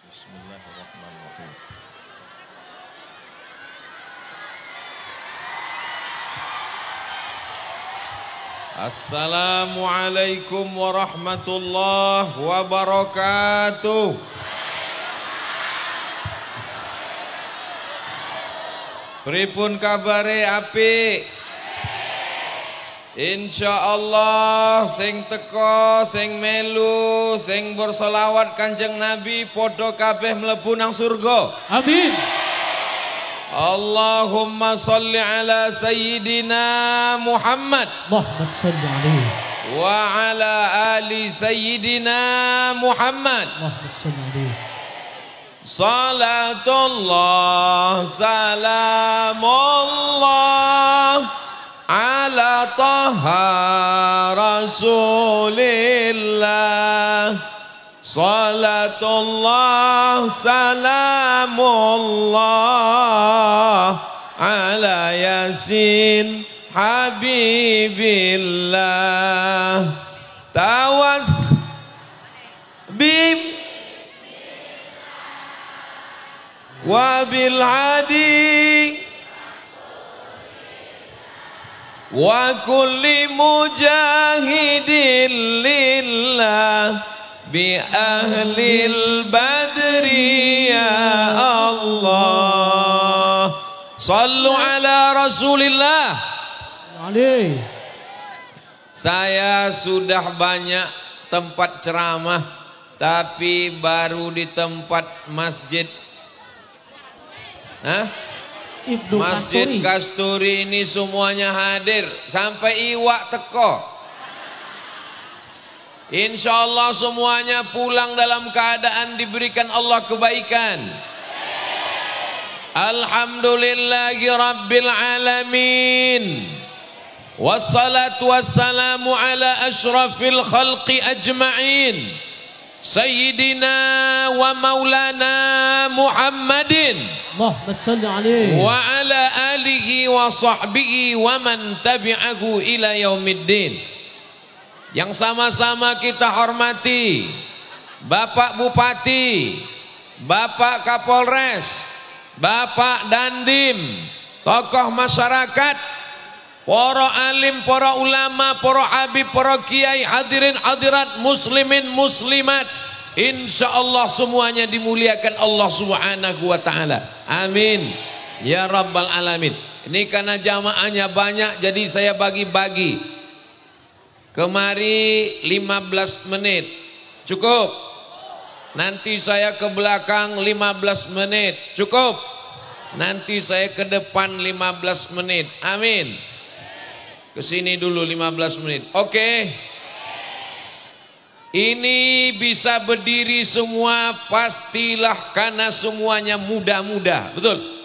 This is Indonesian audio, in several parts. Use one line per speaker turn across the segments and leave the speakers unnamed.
Bismillahirrahmanirrahim. Assalamualaikum warahmatullahi wabarakatuh. Pripun kabare apik? Insyaallah sing teko, sing melu, sing bersolawat Kanjeng Nabi padha kabeh mlebu nang surga.
Amin.
Allahumma sholli ala sayyidina Muhammad
Allahumma sholli alaihi
wa ala ali sayyidina Muhammad.
Allahumma sholli alaihi.
Salatullah salamullah ala taha rasulillah. Salatullah salamullah ala yasin habibillah. Tawas bim wabil hadi wa kulli mujahidin lillah bi ahlil badri ya Allah. Sallu ala Rasulillah.
Alaihi.
Saya sudah banyak tempat ceramah, tapi baru di tempat masjid
Ibnu
Masjid
Kasturi.
Kasturi ini semuanya hadir sampai iwak teko. Insya Allah semuanya pulang dalam keadaan diberikan Allah kebaikan. Alhamdulillahi Rabbil Alamin. Wassalatu wassalamu ala ashrafil khalqi ajma'in. Sayyidina wa maulana Muhammadin
Allahumma sholli alaihi.
wa ala alihi wa sahbihi wa man tabi'ahu ila yaumiddin. Yang sama-sama kita hormati Bapak Bupati, Bapak Kapolres, Bapak Dandim, tokoh masyarakat, para alim, para ulama, para habib, para kiai, hadirin hadirat, muslimin muslimat, insyaallah semuanya dimuliakan Allah Subhanahu wa taala. Amin ya rabbal alamin. Ini karena jamaahnya banyak jadi saya bagi-bagi. Kemari 15 menit cukup. Nanti saya ke belakang 15 menit cukup. Nanti saya ke depan 15 menit. Amin. Kesini dulu 15 menit. Oke. Ini bisa berdiri semua pastilah karena semuanya muda-muda. Betul?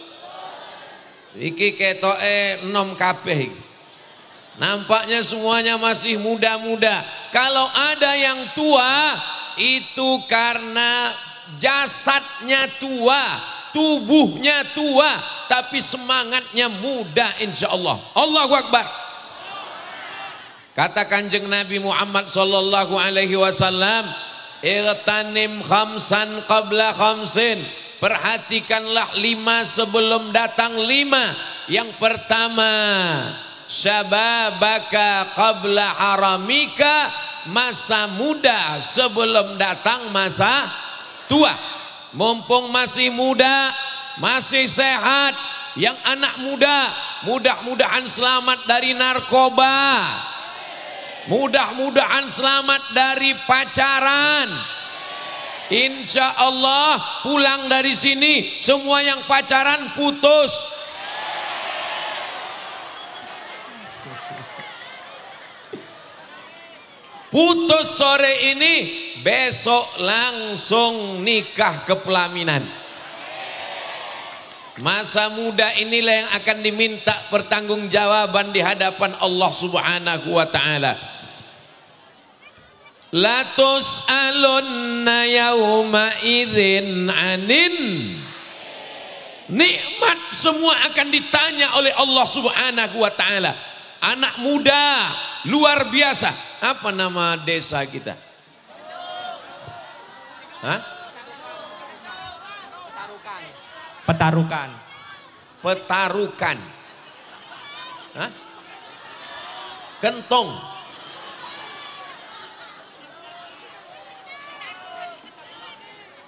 Iki ketoke enom kabeh. Nampaknya semuanya masih muda-muda. Kalau ada yang tua itu karena jasadnya tua, tubuhnya tua, tapi semangatnya muda insyaallah. Allahu Akbar. Kata Kanjeng Nabi Muhammad sallallahu alaihi wasallam, "Igtanim khamsan qabla khamsin." Perhatikanlah 5 sebelum datang 5. Yang pertama, syababaka qabla haramika, masa muda sebelum datang masa tua. Mumpung masih muda, masih sehat, yang anak muda, mudah-mudahan selamat dari narkoba. Mudah-mudahan selamat dari pacaran. Insya Allah pulang dari sini semua yang pacaran putus. Putus sore ini, besok langsung nikah kepelaminan. Masa muda inilah yang akan diminta pertanggungjawaban di hadapan Allah Subhanahu wa taala. La tus'alunna yauma idzin anin. Nikmat semua akan ditanya oleh Allah Subhanahu wa taala. Anak muda luar biasa. Apa nama desa kita? Hah?
Petarukan.
Petarukan. Hah? Kentong.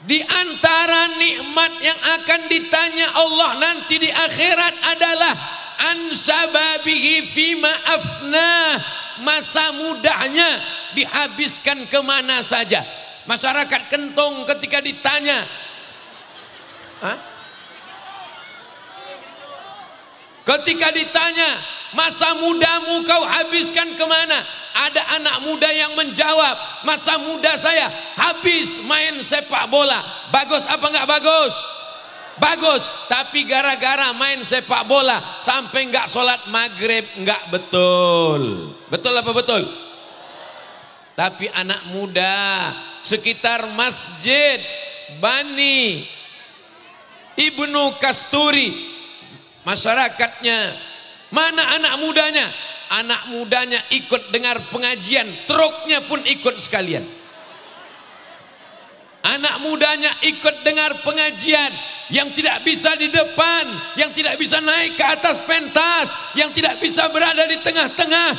Di antara nikmat yang akan ditanya Allah nanti di akhirat adalah ansababihi fima afnah, masa mudanya dihabiskan kemana saja. Masyarakat Kentung ketika ditanya, ketika ditanya masa mudamu kau habiskan kemana, ada anak muda yang menjawab, masa muda saya habis main sepak bola. Bagus apa enggak bagus? Bagus. Tapi gara-gara main sepak bola sampai enggak sholat maghrib. Enggak betul. Betul apa betul? Tapi anak muda sekitar masjid Bani Ibnu Kasturi, masyarakatnya, mana anak mudanya? Anak mudanya ikut dengar pengajian, truknya pun ikut sekalian. Anak mudanya ikut dengar pengajian, yang tidak bisa di depan, yang tidak bisa naik ke atas pentas, yang tidak bisa berada di tengah-tengah,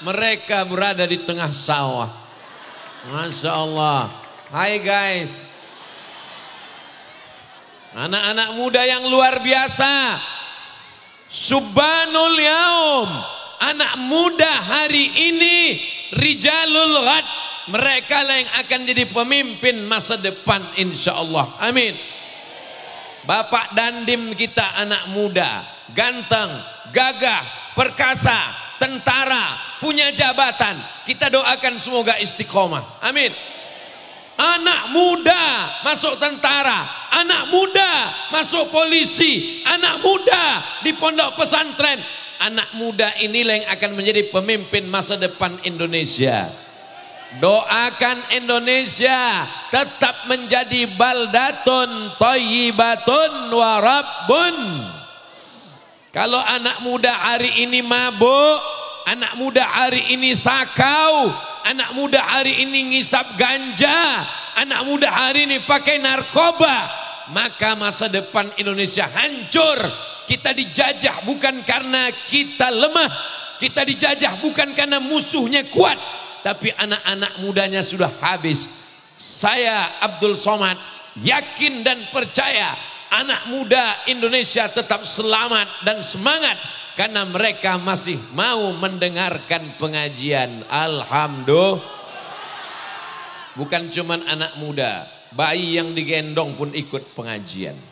mereka berada di tengah sawah. Masya Allah. Hai guys, anak-anak muda yang luar biasa. Subhanul yaum, anak muda hari ini, rijalul ghad, mereka lah yang akan jadi pemimpin masa depan insyaallah. Amin. Bapak Dandim kita anak muda, ganteng, gagah, perkasa, tentara, punya jabatan. Kita doakan semoga istiqomah. Amin. Anak muda masuk tentara, anak muda masuk polisi, anak muda di pondok pesantren. Anak muda inilah yang akan menjadi pemimpin masa depan Indonesia. Doakan Indonesia tetap menjadi baldatun thayyibatun wa rabbun. Kalau anak muda hari ini mabuk, anak muda hari ini sakau, anak muda hari ini ngisap ganja, anak muda hari ini pakai narkoba, maka masa depan Indonesia hancur. Kita dijajah bukan karena kita lemah, kita dijajah bukan karena musuhnya kuat, tapi anak-anak mudanya sudah habis. Saya Abdul Somad yakin dan percaya anak muda Indonesia tetap selamat dan semangat karena mereka masih mau mendengarkan pengajian. Alhamdulillah. Bukan cuman anak muda, bayi yang digendong pun ikut pengajian.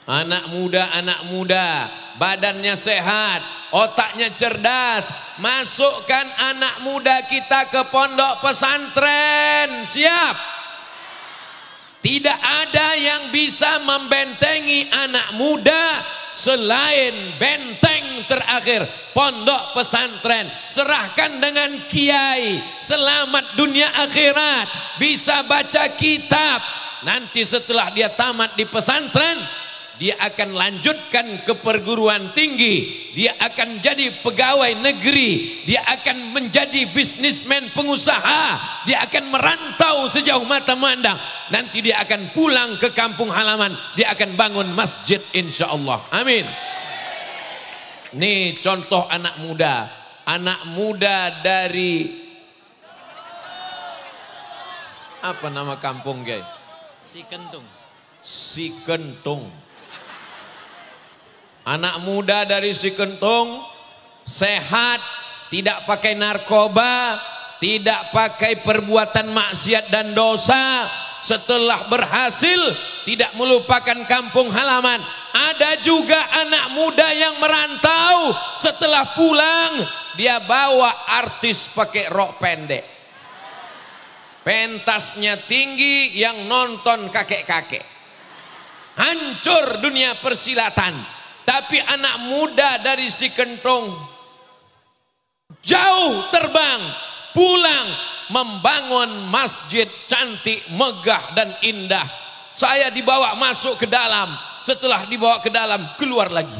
Anak muda, badannya sehat, otaknya cerdas. Masukkan anak muda kita ke pondok pesantren. Siap? Tidak ada yang bisa membentengi anak muda selain benteng terakhir, pondok pesantren. Serahkan dengan kiai, selamat dunia akhirat, bisa baca kitab. Nanti setelah dia tamat di pesantren, dia akan lanjutkan ke perguruan tinggi, dia akan jadi pegawai negeri, dia akan menjadi bisnismen pengusaha, dia akan merantau sejauh mata memandang. Nanti dia akan pulang ke kampung halaman, dia akan bangun masjid insyaallah. Amin. Nih contoh anak muda dari apa nama kampung guys? Sikentung. Anak muda dari Sikentung, sehat, tidak pakai narkoba, tidak pakai perbuatan maksiat dan dosa. Setelah berhasil, tidak melupakan kampung halaman. Ada juga anak muda yang merantau, setelah pulang dia bawa artis pakai rok pendek, pentasnya tinggi, yang nonton kakek-kakek. Hancur dunia persilatan. Tapi anak muda dari Sikentung jauh terbang, pulang membangun masjid cantik, megah dan indah. Saya dibawa masuk ke dalam, setelah dibawa ke dalam keluar lagi.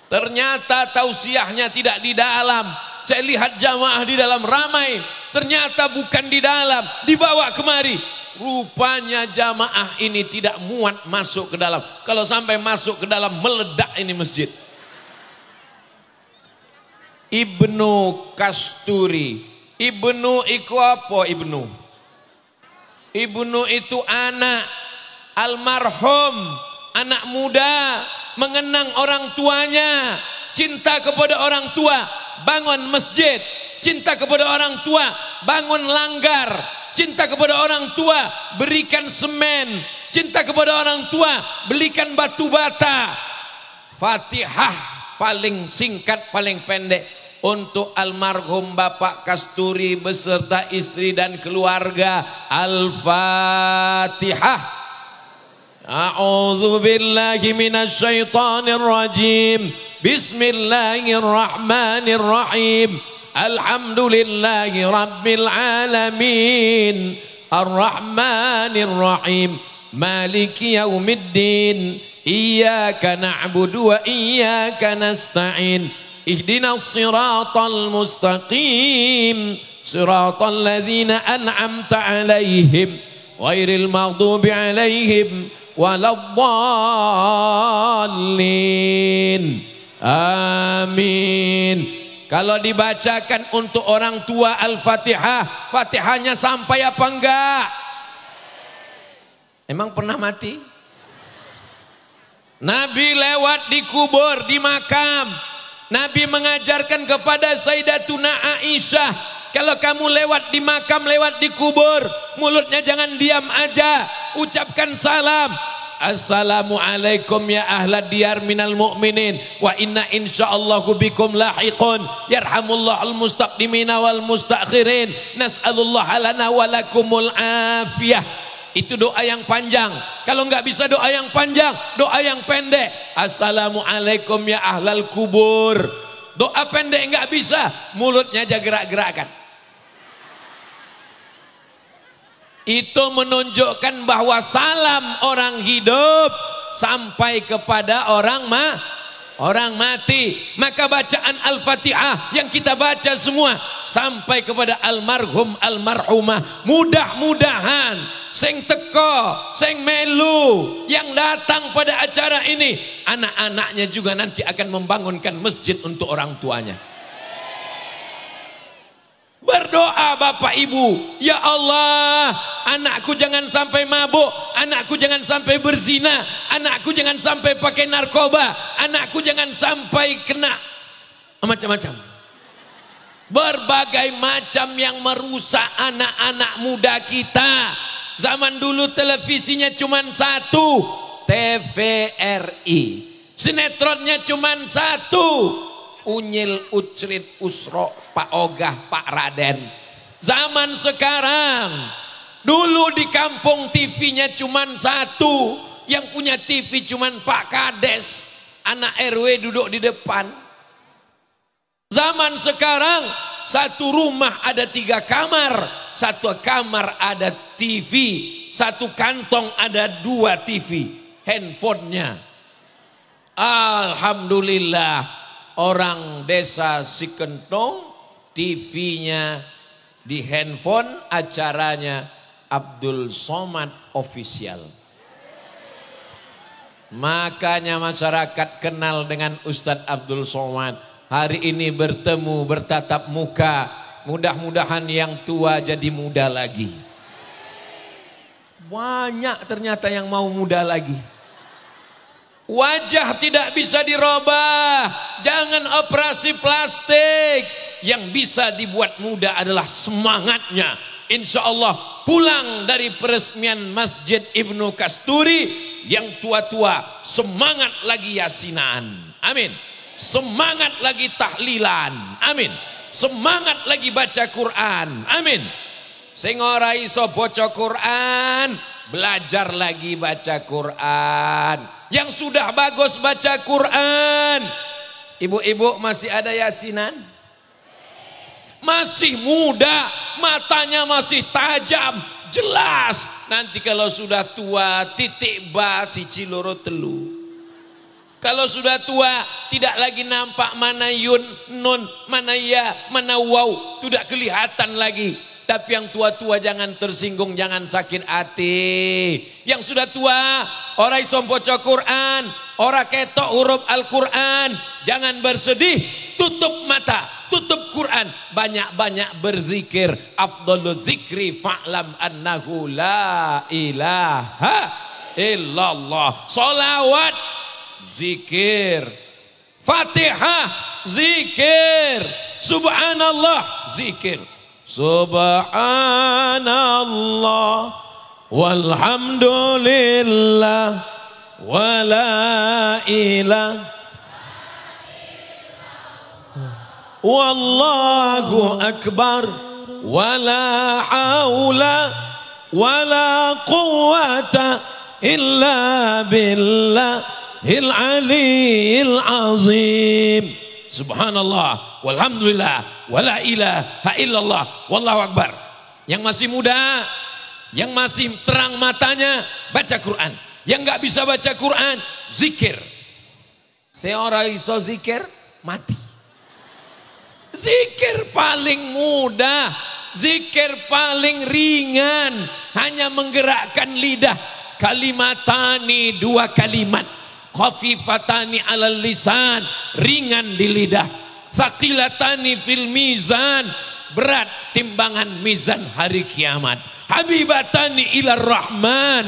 Ternyata tausiahnya tidak di dalam. Saya lihat jamaah di dalam ramai, ternyata bukan di dalam, dibawa kemari. Rupanya jamaah ini tidak muat masuk ke dalam. Kalau sampai masuk ke dalam meledak ini masjid. Ibnu Kasturi. Ibnu iku apa Ibnu? Ibnu itu anak almarhum, anak muda mengenang orang tuanya, cinta kepada orang tua, bangun masjid, cinta kepada orang tua, bangun langgar, cinta kepada orang tua, berikan semen, cinta kepada orang tua, belikan batu bata. Fatihah paling singkat, paling pendek untuk almarhum Bapak Kasturi beserta istri dan keluarga. Al-Fatihah. A'udzu billahi minasyaitonir rajim. Bismillahirrahmanirrahim. Alhamdulillahi rabbil alamin. Ar-Rahmanir Rahim. Maliki yaumiddin. Iyyaka na'budu wa iyyaka nasta'in. Ihdinas siratal mustaqim. Siratal ladzina an'amta 'alaihim ghairil maghdubi 'alaihim waladdallin. Amin. Kalau dibacakan untuk orang tua Al-Fatihah, Fatihahnya sampai apa enggak? Emang pernah mati? Nabi lewat di kubur, di makam. Nabi mengajarkan kepada Sayyidatuna Aisyah, kalau kamu lewat di makam, lewat di kubur, mulutnya jangan diam aja, ucapkan salam. Assalamualaikum ya ahlad diyar minal mu'minin wa inna insyaallahu bikum lahiqun yarhamullah al-mustaqdimina wal mustakhirin nas'alullah lana walakumul afiyah. Itu doa yang panjang. Kalau nggak bisa doa yang panjang, doa yang pendek. Assalamualaikum ya ahlal kubur. Doa pendek nggak bisa, mulutnya aja gerak-gerakkan. Itu menunjukkan bahwa salam orang hidup sampai kepada orang mati. Maka bacaan Al-Fatihah yang kita baca semua sampai kepada almarhum almarhumah. Mudah-mudahan sing teko, sing melu, yang datang pada acara ini, anak-anaknya juga nanti akan membangunkan masjid untuk orang tuanya. Berdoa Bapak Ibu, ya Allah, anakku jangan sampai mabuk, anakku jangan sampai berzina, anakku jangan sampai pakai narkoba, anakku jangan sampai kena macam-macam. Berbagai macam yang merusak anak-anak muda kita. Zaman dulu televisinya cuma satu, TVRI. Sinetronnya cuma satu, Unyil, Ucrit, Usro, Pak Ogah, Pak Raden. Zaman sekarang, dulu di kampung TV-nya cuma satu, yang punya TV cuma Pak Kades, anak RW duduk di depan. Zaman sekarang, satu rumah ada 3 kamar, satu kamar ada TV, satu kantong ada 2 TV, handphonenya. Alhamdulillah. Orang desa Sikentong, TV-nya di handphone, acaranya Abdul Somad Official. Makanya masyarakat kenal dengan Ustadz Abdul Somad. Hari ini bertemu, bertatap muka. Mudah-mudahan yang tua jadi muda lagi. Banyak ternyata yang mau muda lagi. Wajah tidak bisa dirubah, jangan operasi plastik. Yang bisa dibuat muda adalah semangatnya. Insya Allah pulang dari peresmian Masjid Ibnu Kasturi, yang tua-tua semangat lagi yasinan, amin. Semangat lagi tahlilan, amin. Semangat lagi baca Quran, amin. Sing ora iso baca Quran, belajar lagi baca Quran. Yang sudah bagus baca Quran. Ibu-ibu masih ada yasinan? Masih muda, matanya masih tajam, jelas. Nanti kalau sudah tua, titik ba siji loro telu. Kalau sudah tua, tidak lagi nampak mana yun, nun, mana ya, mana waw, tidak kelihatan lagi. Tapi yang tua-tua jangan tersinggung, jangan sakit hati. Yang sudah tua, ora iso maca Quran, ora ketok huruf Al-Quran, jangan bersedih, tutup mata, tutup Quran, banyak-banyak berzikir. Afdhalul zikri fa'lam annahu la ilaha illallah. Salawat, zikir. Fatihah, zikir. Subhanallah, zikir. Subhanallah walhamdulillah wala ilah wallahu akbar wala haula wala quwata illa billahil aliyil azim. Subhanallah walhamdulillah wala ilaha illallah wallahu akbar. Yang masih muda, yang masih terang matanya, baca Quran. Yang nggak bisa baca Quran, zikir. Seorang iso zikir, mati. Zikir paling mudah, zikir paling ringan, hanya menggerakkan lidah. Kalimatani, dua kalimat. Khafifatani alal lisan, ringan di lidah. Saqilatani fil mizan, berat timbangan mizan hari kiamat. Habibatani ilar rahman,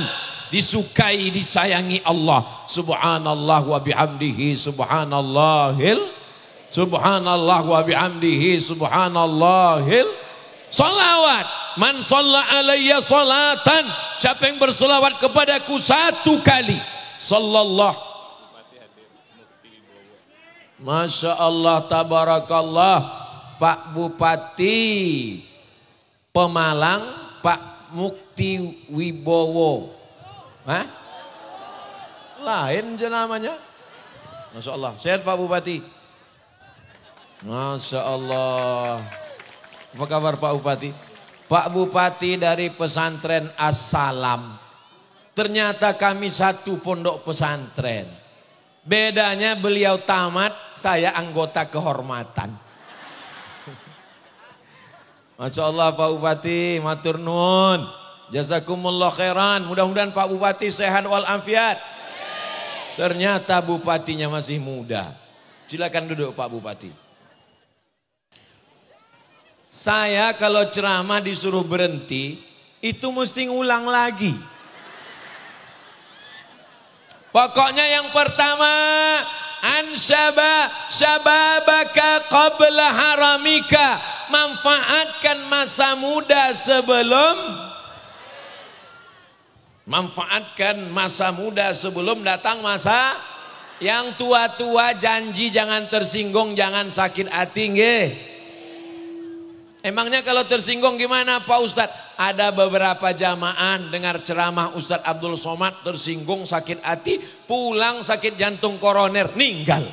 disukai disayangi Allah. Subhanallah wa bihamdihi subhanallah wa bihamdihi subhanallahil. Salawat, man shalla alayya salatan, siapa yang berselawat kepadaku satu kali, sallallahu. Masya Allah, tabarakallah. Pak Bupati Pemalang, Pak Mukti Wibowo. Hah? Lain aja namanya. Masya Allah. Sehat Pak Bupati? Masya Allah. Apa kabar Pak Bupati? Pak Bupati dari pesantren As-Salam. Ternyata kami satu pondok pesantren. Bedanya beliau tamat, saya anggota kehormatan. Masya Allah Pak Bupati, matur nuwun. Jazakumullah khairan. Mudah-mudahan Pak Bupati sehat walafiat. Ternyata bupatinya masih muda. Silakan duduk Pak Bupati. Saya kalau ceramah disuruh berhenti, itu mesti ngulang lagi. Pokoknya yang pertama, syababaka qabla haramika, manfaatkan masa muda sebelum datang masa. Yang tua-tua janji jangan tersinggung, jangan sakit hati nggih. Emangnya kalau tersinggung gimana Pak Ustadz? Ada beberapa jamaah dengar ceramah Ustadz Abdul Somad tersinggung, sakit hati, pulang sakit jantung koroner, meninggal.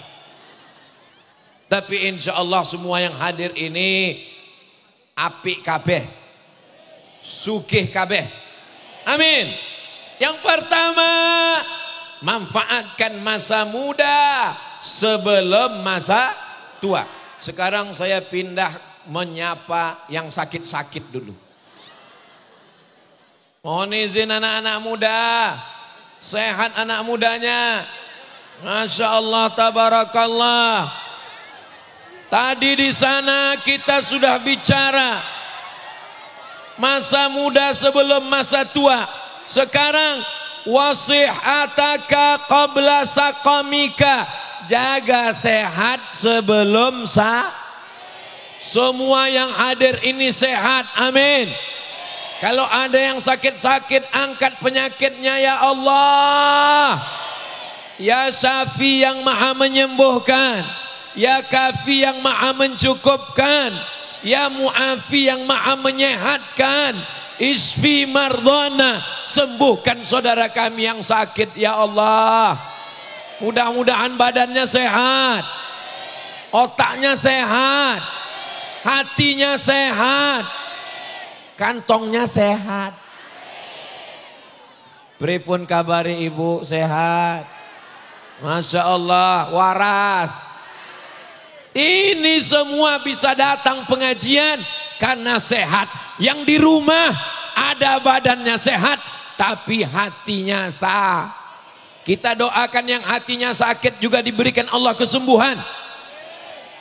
Tapi insya Allah semua yang hadir ini apik kabeh, sugih kabeh. Amin. Yang pertama, manfaatkan masa muda sebelum masa tua. Sekarang saya pindah menyapa yang sakit-sakit dulu. Mohon izin anak-anak muda, sehat anak mudanya. Masya Allah, tabarakallah. Tadi di sana kita sudah bicara masa muda sebelum masa tua. Sekarang wasihataka qabla saqamika, jaga sehat sebelum semua yang hadir ini sehat, amin. Kalau ada yang sakit-sakit, angkat penyakitnya ya Allah. Ya Syafi yang maha menyembuhkan, ya Kafi yang maha mencukupkan, ya Mu'afi yang maha menyehatkan. Isfi mardhana, sembuhkan saudara kami yang sakit ya Allah. Mudah-mudahan badannya sehat, otaknya sehat, hatinya sehat, kantongnya sehat. Pripun kabari ibu, sehat? Masya Allah, waras. Ini semua bisa datang pengajian karena sehat. Yang di rumah ada badannya sehat tapi hatinya sakit. Kita doakan yang hatinya sakit juga diberikan Allah kesembuhan.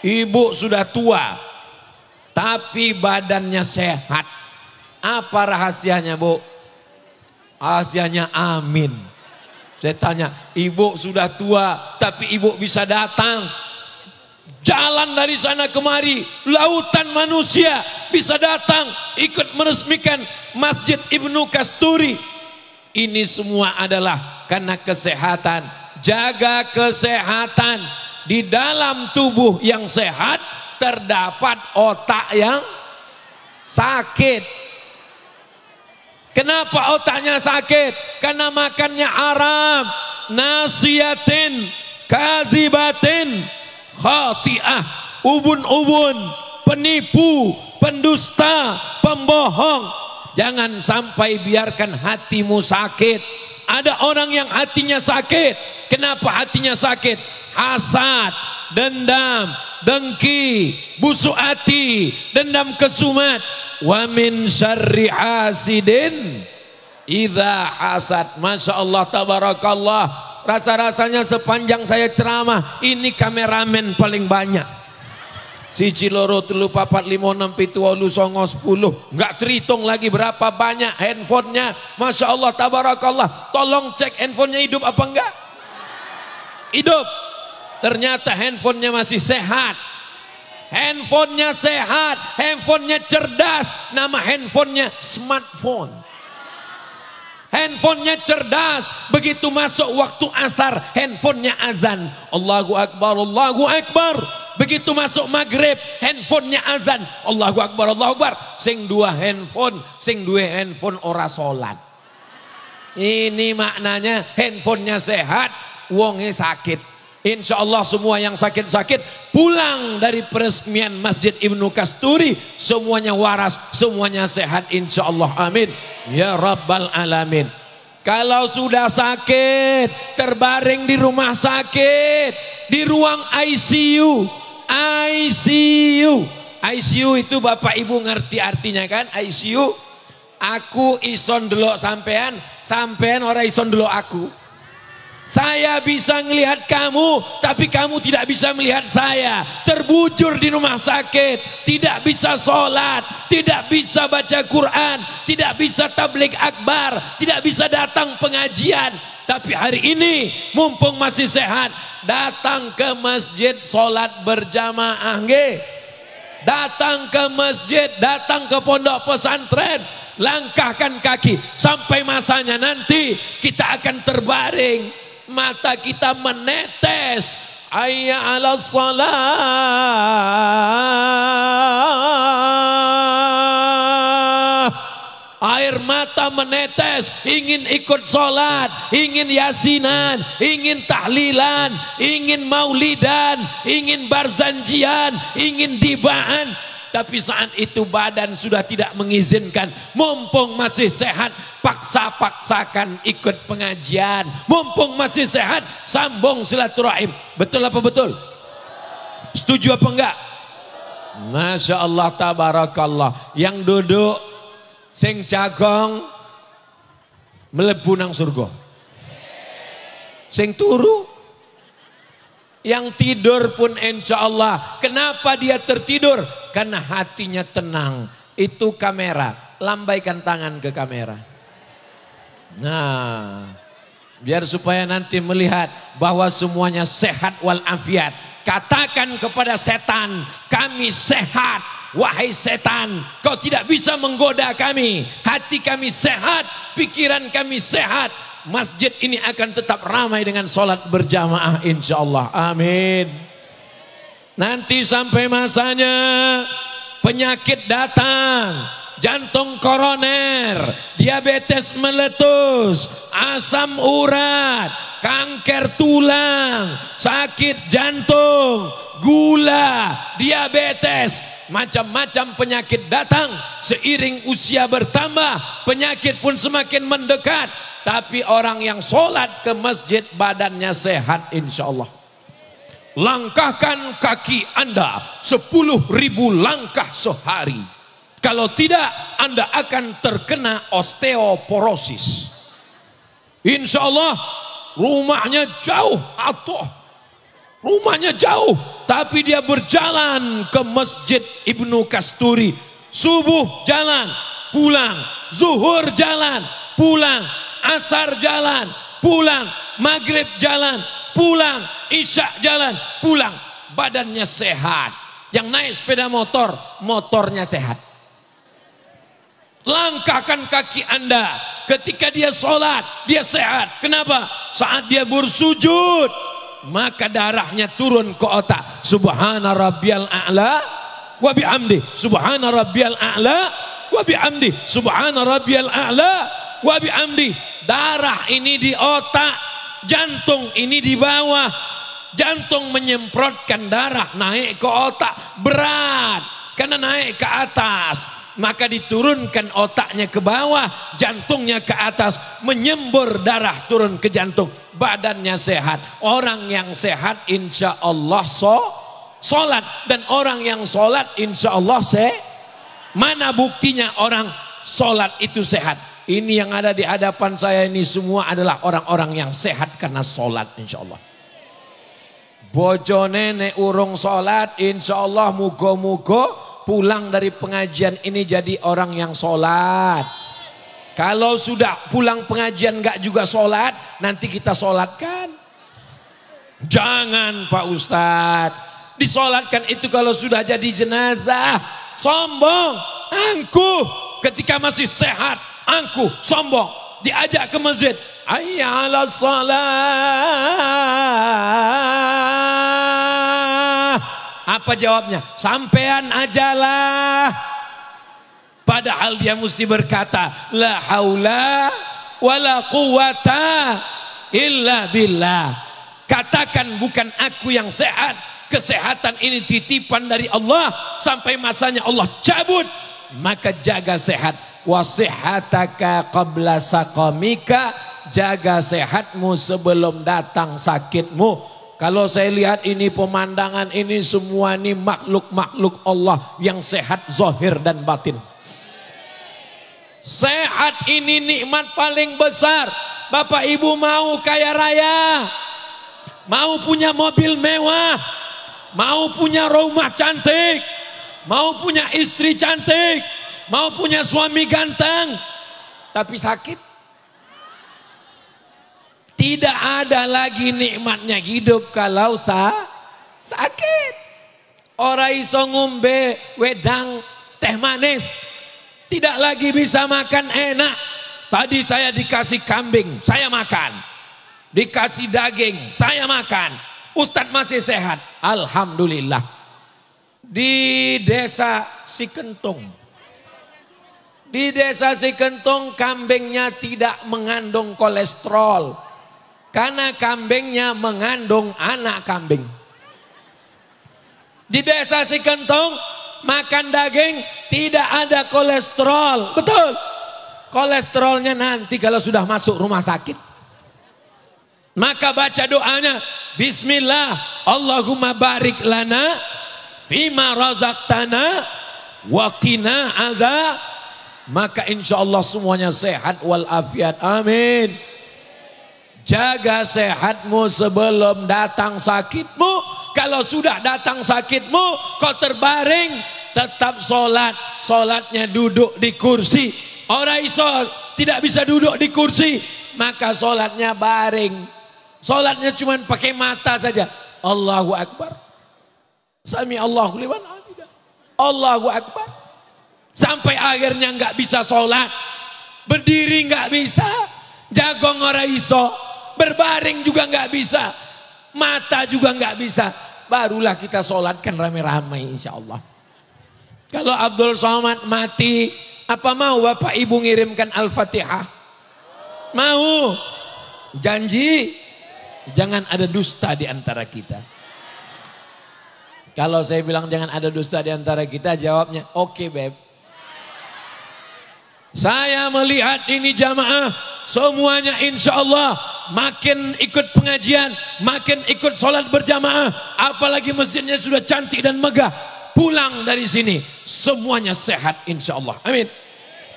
Ibu sudah tua tapi badannya sehat. Apa rahasianya, Bu? Rahasianya amin. Saya tanya, ibu sudah tua tapi ibu bisa datang. Jalan dari sana kemari, lautan manusia bisa datang ikut meresmikan Masjid Ibnu Kasturi. Ini semua adalah karena kesehatan. Jaga kesehatan. Di dalam tubuh yang sehat terdapat otak yang sakit. Kenapa otaknya sakit? Karena makannya haram. Nasiyatin, kazibatin, khati'ah, ubun-ubun, penipu, pendusta, pembohong. Jangan sampai biarkan hatimu sakit. Ada orang yang hatinya sakit. Kenapa hatinya sakit? Hasad, dendam, dengki, busuk hati, dendam kesumat. Wa min syarri hasidin idza hasad. Masya Allah, tabarakallah. Rasa-rasanya sepanjang saya ceramah ini kameramen paling banyak. Siji loro telu papat lima enam pitu wolu songo 10. Enggak terhitung lagi berapa banyak handphonenya. Masya Allah, tabarakallah. Tolong cek handphonenya hidup apa enggak? Hidup. Ternyata handphonenya masih sehat. Handphonenya sehat, handphonenya cerdas. Nama handphonenya smartphone. Handphonenya cerdas. Begitu masuk waktu asar, handphonenya azan. Allahu Akbar, Allahu Akbar. Begitu masuk maghrib, handphonenya azan. Allahu Akbar, Allahu Akbar. Sing dua handphone ora salat. Ini maknanya handphonenya sehat, wonge sakit. Insya Allah semua yang sakit-sakit pulang dari peresmian Masjid Ibnu Kasturi semuanya waras, semuanya sehat insya Allah, amin ya rabbal alamin. Kalau sudah sakit terbaring di rumah sakit, di ruang ICU itu Bapak Ibu ngerti artinya kan? ICU, aku ison delok sampean, sampean ora ison delok aku. Saya bisa melihat kamu, tapi kamu tidak bisa melihat saya. Terbujur di rumah sakit, tidak bisa sholat, tidak bisa baca Quran, tidak bisa tabligh akbar, tidak bisa datang pengajian. Tapi hari ini mumpung masih sehat, datang ke masjid sholat berjamaah nggih. Datang ke masjid, datang ke pondok pesantren, langkahkan kaki sampai masanya nanti kita akan terbaring. Mata kita menetes, hayya 'alas shalah. Air mata menetes, ingin ikut sholat, ingin yasinan, ingin tahlilan, ingin maulidan, ingin barzanjian, ingin dibaan. Tapi saat itu badan sudah tidak mengizinkan. Mumpung masih sehat, paksa-paksakan ikut pengajian. Mumpung masih sehat, sambung silaturahim. Betul apa betul? Setuju apa enggak? Masya Allah, tabarakallah. Yang duduk sing jagong mlebu nang surga. Sing turu, yang tidur pun insya Allah. Kenapa dia tertidur? Karena hatinya tenang. Itu kamera. Lambaikan tangan ke kamera. Nah, biar supaya nanti melihat bahwa semuanya sehat walafiat. Katakan kepada setan, kami sehat. Wahai setan, kau tidak bisa menggoda kami. Hati kami sehat, pikiran kami sehat. Masjid ini akan tetap ramai dengan sholat berjamaah insya Allah, amin. Nanti sampai masanya penyakit datang, jantung koroner, diabetes meletus, asam urat, kanker tulang, sakit jantung, gula, diabetes, macam-macam penyakit datang. Seiring usia bertambah, penyakit pun semakin mendekat. Tapi orang yang sholat ke masjid badannya sehat insya Allah. Langkahkan kaki Anda 10.000 langkah sehari.
Kalau tidak, Anda akan terkena osteoporosis. Insya Allah rumahnya jauh atau rumahnya jauh, tapi dia berjalan ke Masjid Ibnu Kasturi. Subuh jalan, pulang. Zuhur jalan, pulang. Asar jalan, pulang. Maghrib jalan, pulang. Isya jalan, pulang. Badannya sehat. Yang naik sepeda motor, motornya sehat. Langkahkan kaki Anda ketika dia sholat, dia sehat. Kenapa? Saat dia bersujud, maka darahnya turun ke otak. Subhana rabbiyal a'la wa bihamdi. Subhana rabbiyal a'la wa bihamdi. Subhana rabbiyal a'la wa bihamdi. Darah ini di otak, jantung ini di bawah. Jantung menyemprotkan darah naik ke otak, berat karena naik ke atas. Maka diturunkan otaknya ke bawah, jantungnya ke atas, menyembur darah turun ke jantung, badannya sehat. Orang yang sehat insya Allah sholat, dan orang yang sholat insya Allah mana buktinya orang sholat itu sehat? Ini yang ada di hadapan saya ini semua adalah orang-orang yang sehat karena sholat insya Allah. Bojo nenek urung sholat insya Allah mugo-mugo pulang dari pengajian ini jadi orang yang sholat. Kalau sudah pulang pengajian gak juga sholat, nanti kita sholatkan. Jangan Pak Ustadz, disolatkan itu kalau sudah jadi jenazah. Sombong, angkuh. Ketika masih sehat, angkuh, sombong. Diajak ke masjid, hayya 'alas shalah. Apa jawabnya? Sampean ajalah. Padahal dia mesti berkata, la haula wala quwata illa billah. Katakan bukan aku yang sehat. Kesehatan ini titipan dari Allah. Sampai masanya Allah cabut. Maka jaga sehat. Wasihataka qabla saqamika. Jaga sehatmu sebelum datang sakitmu. Kalau saya lihat ini pemandangan ini semua ini makhluk-makhluk Allah yang sehat zahir dan batin. Sehat ini nikmat paling besar. Bapak Ibu mau kaya raya, mau punya mobil mewah, mau punya rumah cantik, mau punya istri cantik, mau punya suami ganteng, tapi sakit. Tidak ada lagi nikmatnya hidup kalau sakit. Ora iso ngombe wedang teh manis. Tidak lagi bisa makan enak. Tadi saya dikasih kambing, saya makan. Dikasih daging, saya makan. Ustadz masih sehat, alhamdulillah. Di desa Sikentung. Di desa Sikentung kambingnya tidak mengandung kolesterol. Karena kambingnya mengandung anak kambing. Di desa Sikentung makan daging tidak ada kolesterol. Betul. Kolesterolnya nanti kalau sudah masuk rumah sakit. Maka baca doanya. Bismillah. Allahumma barik lana fima razaqtana wa qina azab. Maka insya Allah semuanya sehat walafiat. Amin. Jaga sehatmu sebelum datang sakitmu. Kalau sudah datang sakitmu, kau terbaring, tetap sholat. Sholatnya duduk di kursi. Orang iso tidak bisa duduk di kursi, maka sholatnya baring. Sholatnya cuma pakai mata saja. Allahu Akbar. Sami Allahu liman hamidah. Allahu Akbar. Sampai akhirnya nggak bisa sholat. Berdiri nggak bisa. Jagong orang iso. Berbaring juga nggak bisa, mata juga nggak bisa. Barulah kita sholatkan rame-rame insya Allah. Kalau Abdul Somad mati, apa mau Bapak Ibu ngirimkan Al-Fatihah? Mau? Janji? Jangan ada dusta di antara kita. Kalau saya bilang jangan ada dusta di antara kita, jawabnya oke, Beb. Saya melihat ini jamaah semuanya insya Allah makin ikut pengajian, makin ikut sholat berjamaah. Apalagi masjidnya sudah cantik dan megah. pulang dari sini semuanya sehat insya Allah. Amin.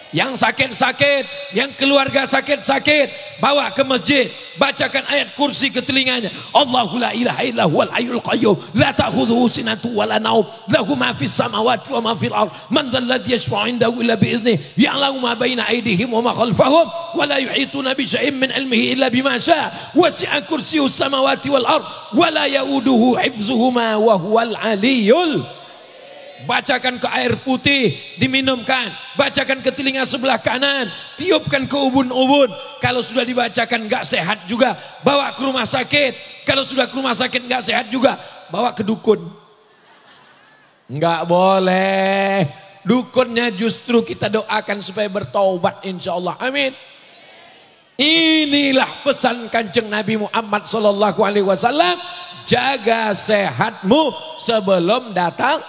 Yang sakit-sakit, yang keluarga sakit-sakit, bawa ke masjid, bacakan ayat kursi ke telinganya. Allahu la ilaha illa huwal hayyul qayyum, la ta'khudhuhu sinatun wa la naum, lahu ma fis samawati wa ma fil ard, man dhal ladzi yashfa'u 'indahu illa bi idhnihi, ya'lamu ma baina aydihim wa ma khalfahum, wa la yuhituna bi syai'in min 'ilmihi illa bima syaa, wasi'a kursiyyuhus samawati wal ard, wa la ya'uduhu hifdzuhuma wa huwal 'aliyyul. Bacakan ke air putih, diminumkan. Bacakan ke telinga sebelah kanan, tiupkan ke ubun-ubun. Kalau sudah dibacakan gak sehat juga, bawa ke rumah sakit. Kalau sudah ke rumah sakit gak sehat juga, bawa ke dukun. Gak boleh. Dukunnya justru kita doakan supaya bertaubat insya Allah. Amin. Inilah pesan Kanjeng Nabi Muhammad SAW. Jaga sehatmu sebelum datang.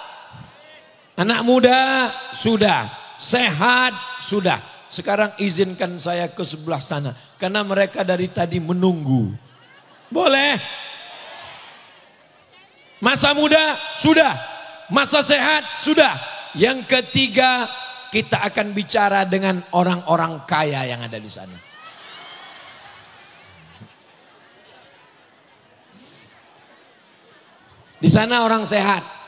Anak muda sudah, sehat sudah. Sekarang izinkan saya ke sebelah sana. Karena mereka dari tadi menunggu. Boleh? Masa muda sudah. Masa sehat sudah. Yang ketiga, kita akan bicara dengan orang-orang kaya yang ada di sana. Di sana orang sehat.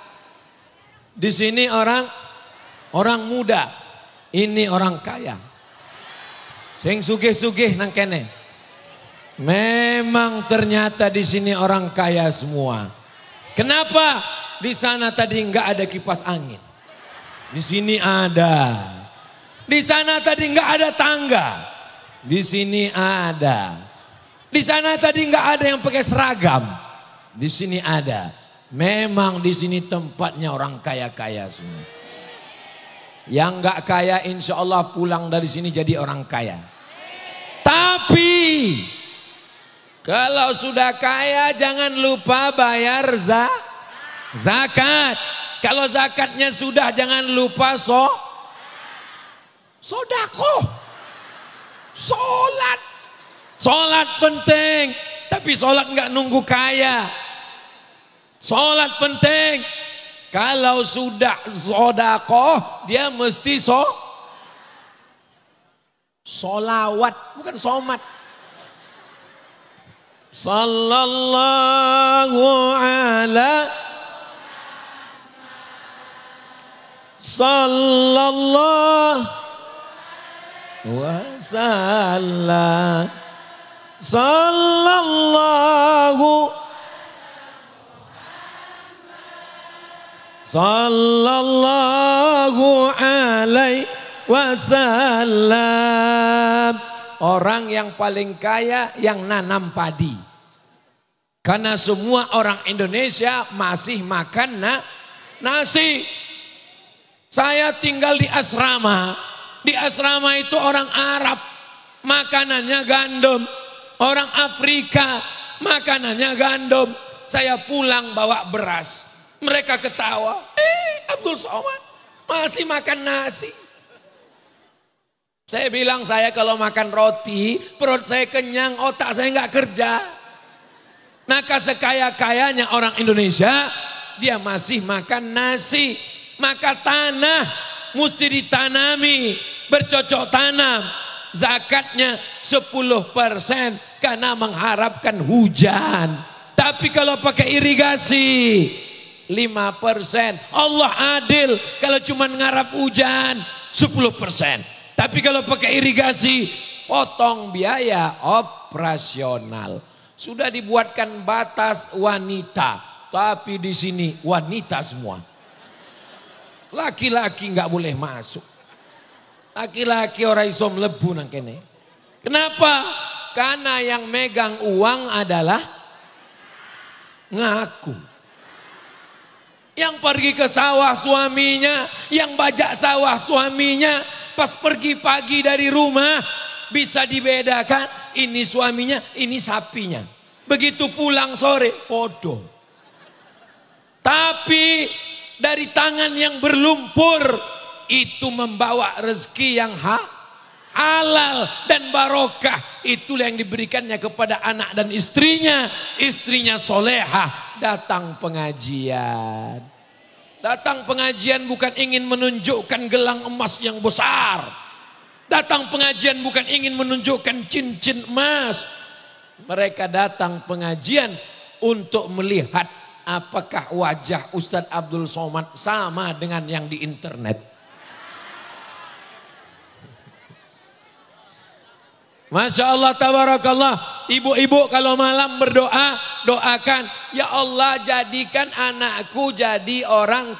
Di sini orang muda, ini orang kaya. Sing sugih-sugih nang kene. Memang ternyata di sini orang kaya semua. Kenapa? Di sana tadi enggak ada kipas angin. Di sini ada. Di sana tadi enggak ada tangga. Di sini ada. Di sana tadi enggak ada yang pakai seragam. Di sini ada. Memang di sini tempatnya orang kaya-kaya semua. Yang enggak kaya insya Allah pulang dari sini jadi orang kaya. Tapi kalau sudah kaya jangan lupa bayar zakat. Kalau zakatnya sudah jangan lupa sodako. Solat penting. Tapi solat enggak nunggu kaya. Sholat penting. Kalau sudah sodakoh, dia mesti solawat, bukan somat. Sallallahu ala sallallahu wasallam sallallahu sallallahu alaihi wasallam. Orang yang paling kaya yang nanam padi. Karena semua orang Indonesia masih makan nasi. Saya tinggal di asrama. Di asrama itu orang Arab, makanannya gandum. Orang Afrika, makanannya gandum. Saya pulang bawa beras. Mereka ketawa, Abdul Somad masih makan nasi. Saya bilang saya kalau makan roti, perut saya kenyang, otak saya nggak kerja. Maka sekaya-kayanya orang Indonesia, dia masih makan nasi. Maka tanah mesti ditanami, bercocok tanam. Zakatnya 10% karena mengharapkan hujan. Tapi kalau pakai irigasi, 5%. Allah adil kalau cuma ngarap hujan 10%. Tapi kalau pakai irigasi potong biaya operasional. Sudah dibuatkan batas wanita, tapi di sini wanita semua. Laki-laki nggak boleh masuk. Laki-laki orang iso mlebu nang kene. Kenapa? Karena yang megang uang adalah ngaku. Yang pergi ke sawah suaminya, yang bajak sawah suaminya, pas pergi pagi dari rumah bisa dibedakan ini suaminya, ini sapinya. Begitu pulang sore, podo. Tapi dari tangan yang berlumpur itu membawa rezeki yang halal dan barokah. Itulah yang diberikannya kepada anak dan istrinya. Istrinya solehah, datang pengajian. Datang pengajian bukan ingin menunjukkan gelang emas yang besar. Datang pengajian bukan ingin menunjukkan cincin emas. Mereka datang pengajian untuk melihat apakah wajah Ustadz Abdul Somad sama dengan yang di internet. Masya Allah, tabarakallah. Ibu-ibu kalau malam berdoa, doakan, ya Allah jadikan anakku jadi orang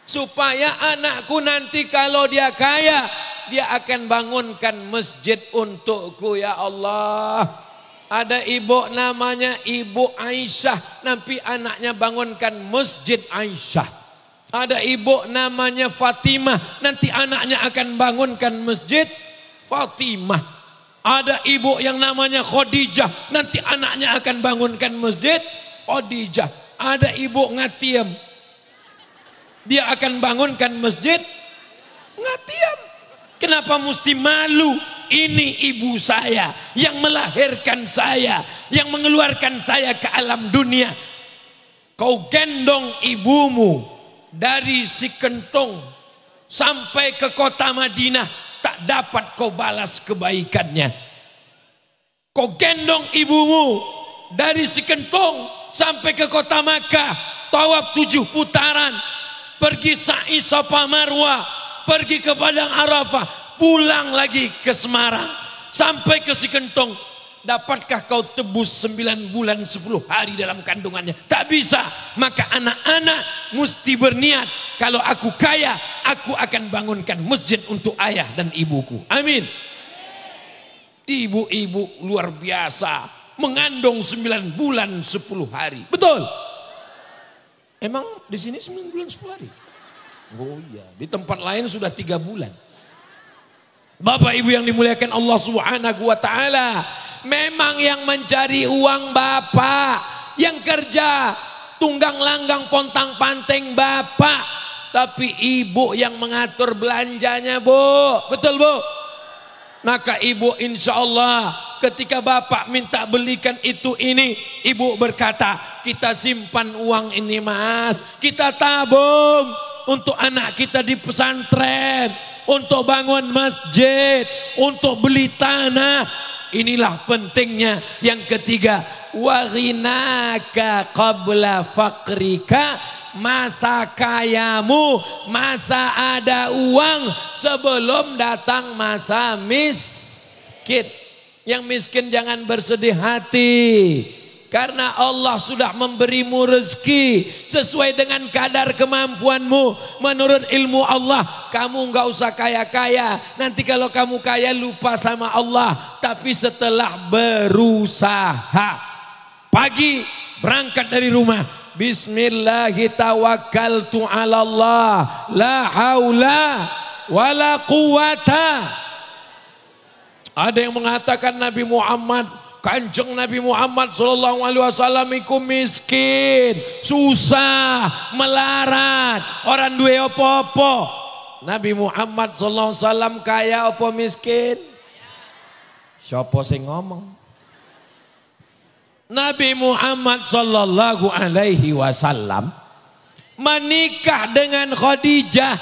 supaya anakku nanti kalau dia kaya, dia akan bangunkan masjid untukku ya Allah. Ada ibu namanya Ibu Aisyah, nanti anaknya bangunkan masjid Aisyah. Ada ibu namanya Fatimah, nanti anaknya akan bangunkan masjid Fatimah. Ada ibu yang namanya Khadijah, nanti anaknya akan bangunkan masjid Khadijah. Ada ibu Ngatiem, dia akan bangunkan masjid Ngatiem. Kenapa mesti malu? Ini ibu saya yang melahirkan saya, yang mengeluarkan saya ke alam dunia. Kau gendong ibumu dari Sikentong sampai ke kota Madinah, tak dapat kau balas kebaikannya. Kau gendong ibumu dari Sikentong sampai ke kota Makkah, tawaf 7 putaran, pergi sa'i Safa Marwah, pergi ke Padang Arafah, pulang lagi ke Semarang, sampai ke Sikentong. Dapatkah kau tebus 9 bulan 10 hari dalam kandungannya? Tak bisa. Maka anak-anak mesti berniat, kalau aku kaya, aku akan bangunkan masjid untuk ayah dan ibuku. Amin. Ibu-ibu luar biasa, mengandung 9 bulan 10 hari. Betul? Emang di sini 9 bulan 10 hari? Oh iya, di tempat lain sudah 3 bulan. Bapak ibu yang dimuliakan Allah Subhanahu wa taala, memang yang mencari uang bapak, yang kerja tunggang langgang pontang panteng bapak, tapi ibu yang mengatur belanjanya bu. Betul bu? Maka ibu insya Allah ketika bapak minta belikan itu ini, ibu berkata, kita simpan uang ini mas, kita tabung untuk anak kita di pesantren, untuk bangun masjid, untuk beli tanah. Inilah pentingnya. Yang ketiga, wa ghinaka qabla faqrika, masa kayamu, masa ada uang sebelum datang masa miskin. Yang miskin jangan bersedih hati, karena Allah sudah memberimu rezeki sesuai dengan kadar kemampuanmu. Menurut ilmu Allah, kamu nggak usah kaya-kaya. Nanti kalau kamu kaya lupa sama Allah. Tapi setelah berusaha, pagi berangkat dari rumah, Bismillahirrahmanirrahim, ala Allah, la haula wala quwata. Ada yang mengatakan Nabi Muhammad, Kanjeng Nabi Muhammad sallallahu alaihi wasallam iku miskin, susah, melarat, orang duwe apa-apa. Nabi Muhammad sallallahu alaihi wasallam kaya apa miskin? Siapa sing ngomong? Nabi Muhammad sallallahu alaihi wasallam menikah dengan Khadijah,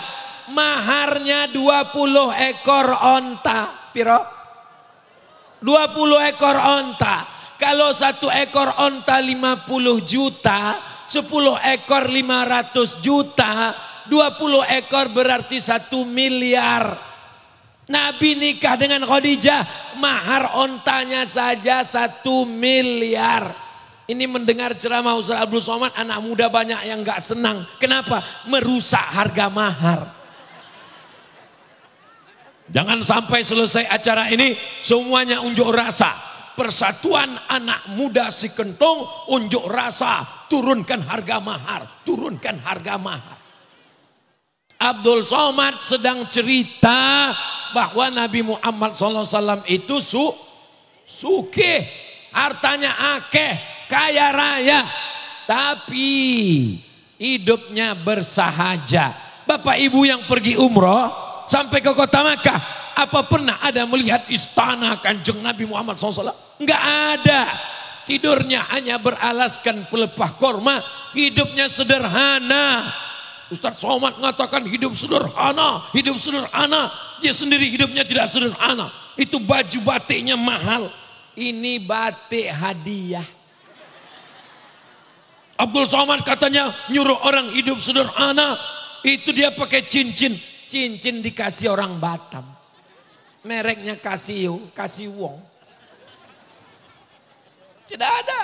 maharnya 20 ekor onta. Piro? 20 ekor onta. Kalau 1 ekor onta 50 juta, 10 ekor 500 juta, 20 ekor berarti 1 miliar. Nabi nikah dengan Khadijah, mahar ontanya saja 1 miliar. Ini mendengar ceramah Ustaz Abdul Somad, anak muda banyak yang gak senang. Kenapa? Merusak harga mahar. Jangan sampai selesai acara ini semuanya unjuk rasa. Persatuan anak muda Sikentong unjuk rasa, turunkan harga mahar, turunkan harga mahar. Abdul Somad sedang cerita bahwa Nabi Muhammad SAW itu sugih, hartanya akeh, kaya raya, tapi hidupnya bersahaja. Bapak ibu yang pergi umroh sampai ke kota Makkah, apa pernah ada melihat istana Kanjeng Nabi Muhammad SAW? Enggak ada. Tidurnya hanya beralaskan pelepah korma, hidupnya sederhana. Ustaz Somad mengatakan hidup sederhana, hidup sederhana. Dia sendiri hidupnya tidak sederhana. Itu baju batiknya mahal. Ini batik hadiah. Abdul Somad katanya nyuruh orang hidup sederhana. Itu dia pakai cincin. Cincin dikasih orang Batam. Mereknya Casio, kasih wong. Tidak ada.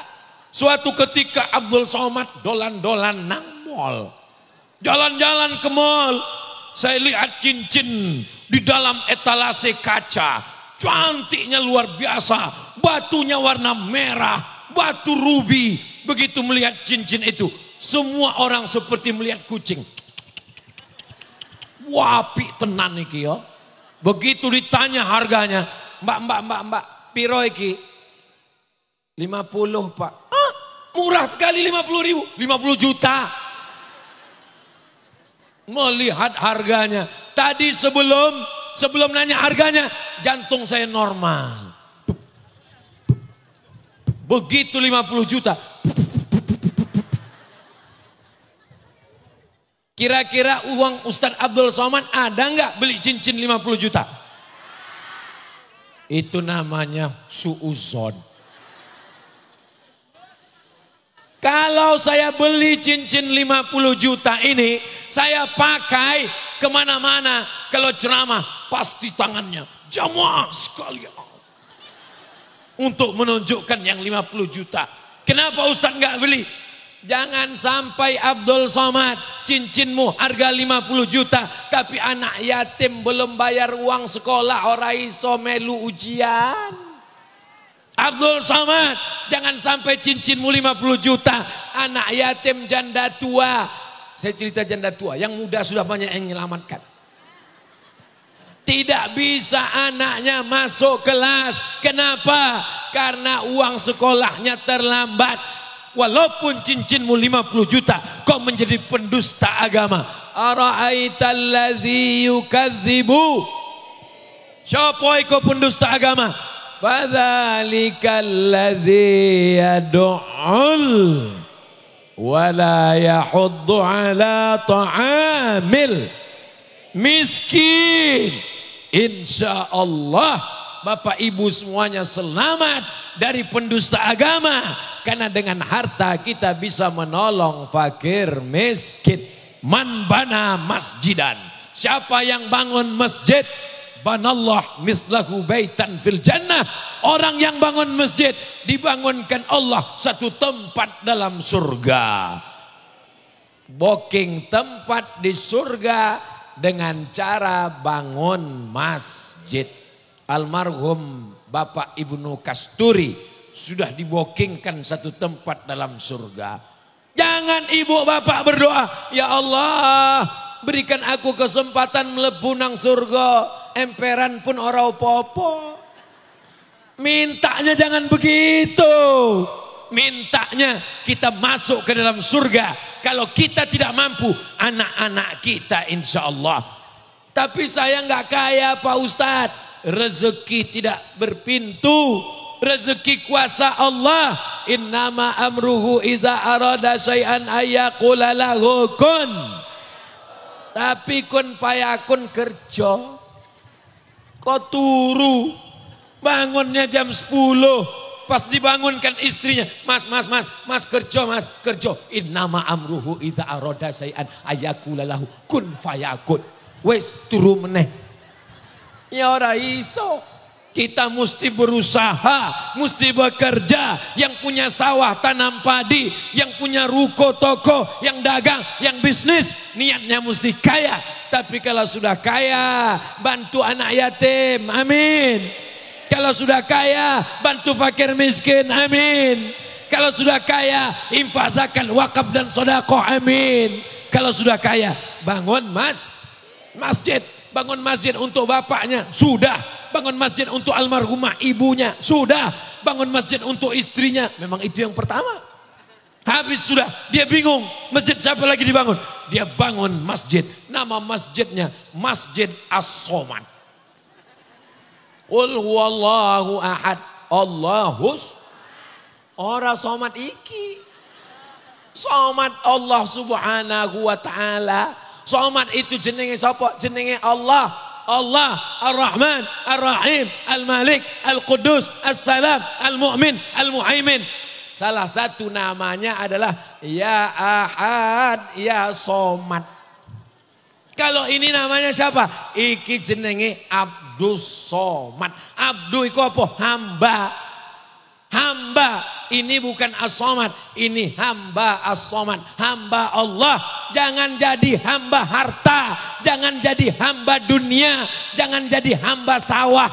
Suatu ketika Abdul Somad dolan-dolan nang mall. Jalan-jalan ke mall. Saya lihat cincin di dalam etalase kaca. Cantiknya luar biasa. Batunya warna merah. Batu rubi. Begitu melihat cincin itu. Semua orang seperti melihat kucing. Wapi tenan iki ya. Begitu ditanya harganya. Mbak, piro iki? 50 pak. Ah, murah sekali 50 ribu. 50 juta. Melihat harganya. Tadi sebelum nanya harganya, jantung saya normal. Begitu 50 juta. Kira-kira uang Ustadz Abdul Somad ada nggak beli cincin 50 juta? Itu namanya suuzon. Kalau saya beli cincin 50 juta ini, saya pakai kemana-mana. Kalau ceramah, pasti tangannya jamaah sekalian. Untuk menunjukkan yang 50 juta. Kenapa Ustadz nggak beli? Jangan sampai Abdul Somad cincinmu harga 50 juta. Tapi anak yatim belum bayar uang sekolah, ora iso melu ujian. Abdul Somad, jangan sampai cincinmu 50 juta. Anak yatim janda tua. Saya cerita janda tua, yang muda sudah banyak yang menyelamatkan. Tidak bisa anaknya masuk kelas. Kenapa? Karena uang sekolahnya terlambat. Walaupun cincinmu 50 juta, kau menjadi pendusta agama. Ara'aital ladzi yukadzibu. Siapa kau pendusta agama? Fadzalikal ladzi yad'ul wala yahuddu ala ta'amil miskin. Insya Allah Bapak Ibu semuanya selamat dari pendusta agama. Karena dengan harta kita bisa menolong fakir miskin. Man bana masjidan. Siapa yang bangun masjid, banallah mislahu baitan fil jannah. Orang yang bangun masjid, dibangunkan Allah satu tempat dalam surga. Booking tempat di surga dengan cara bangun masjid. Almarhum Bapak Ibnu Kasturi sudah dibokingkan satu tempat dalam surga. Jangan ibu bapak berdoa, ya Allah berikan aku kesempatan mlebu nang surga, emperan pun ora apa-apa. Mintanya jangan begitu. Mintanya kita masuk ke dalam surga. Kalau kita tidak mampu, anak-anak kita insya Allah. Tapi saya nggak kaya Pak Ustadz. Rezeki tidak berpintu. Rezeki kuasa Allah. Innama amruhu iza arada syai'an ayyaqula lahu kun. Tapi kun payakun kerja. Kok turu. Bangunnya jam 10. Pas dibangunkan istrinya. Mas kerja mas. Kerja. Innama amruhu iza arada syai'an ayyaqula lahu kun fayakun. Wes turu meneh. Ya ora iso. Kita mesti berusaha, mesti bekerja. Yang punya sawah tanam padi, yang punya ruko toko, yang dagang, yang bisnis, niatnya mesti kaya. Tapi kalau sudah kaya, bantu anak yatim, amin. Kalau sudah kaya, bantu fakir miskin, amin. Kalau sudah kaya, infak zakat, wakaf dan sedekah, amin. Kalau sudah kaya, bangun masjid. Bangun masjid untuk bapaknya, sudah. Bangun masjid untuk almarhumah ibunya, sudah. Bangun masjid untuk istrinya, memang itu yang pertama. Habis sudah, dia bingung, masjid siapa lagi dibangun? Dia bangun masjid, nama masjidnya Masjid As-Somad. Qul huwallahu ahad, Allahus. Ora somad iki. Somad Allah subhanahu wa ta'ala. Somad itu jenenge sapa? Jenenge Allah. Allah Ar-Rahman, Ar-Rahim, Al-Malik, Al-Qudus, As-Salam, Al-Mu'min, Al-Muhaimin. Salah satu namanya adalah Ya Ahad, Ya Somad. Kalau ini namanya siapa? Iki jenenge Abdus Somad. Abdu itu apa? Hamba. Hamba. Ini bukan As-Somad, ini hamba As-Somad, hamba Allah. Jangan jadi hamba harta, jangan jadi hamba dunia, jangan jadi hamba sawah.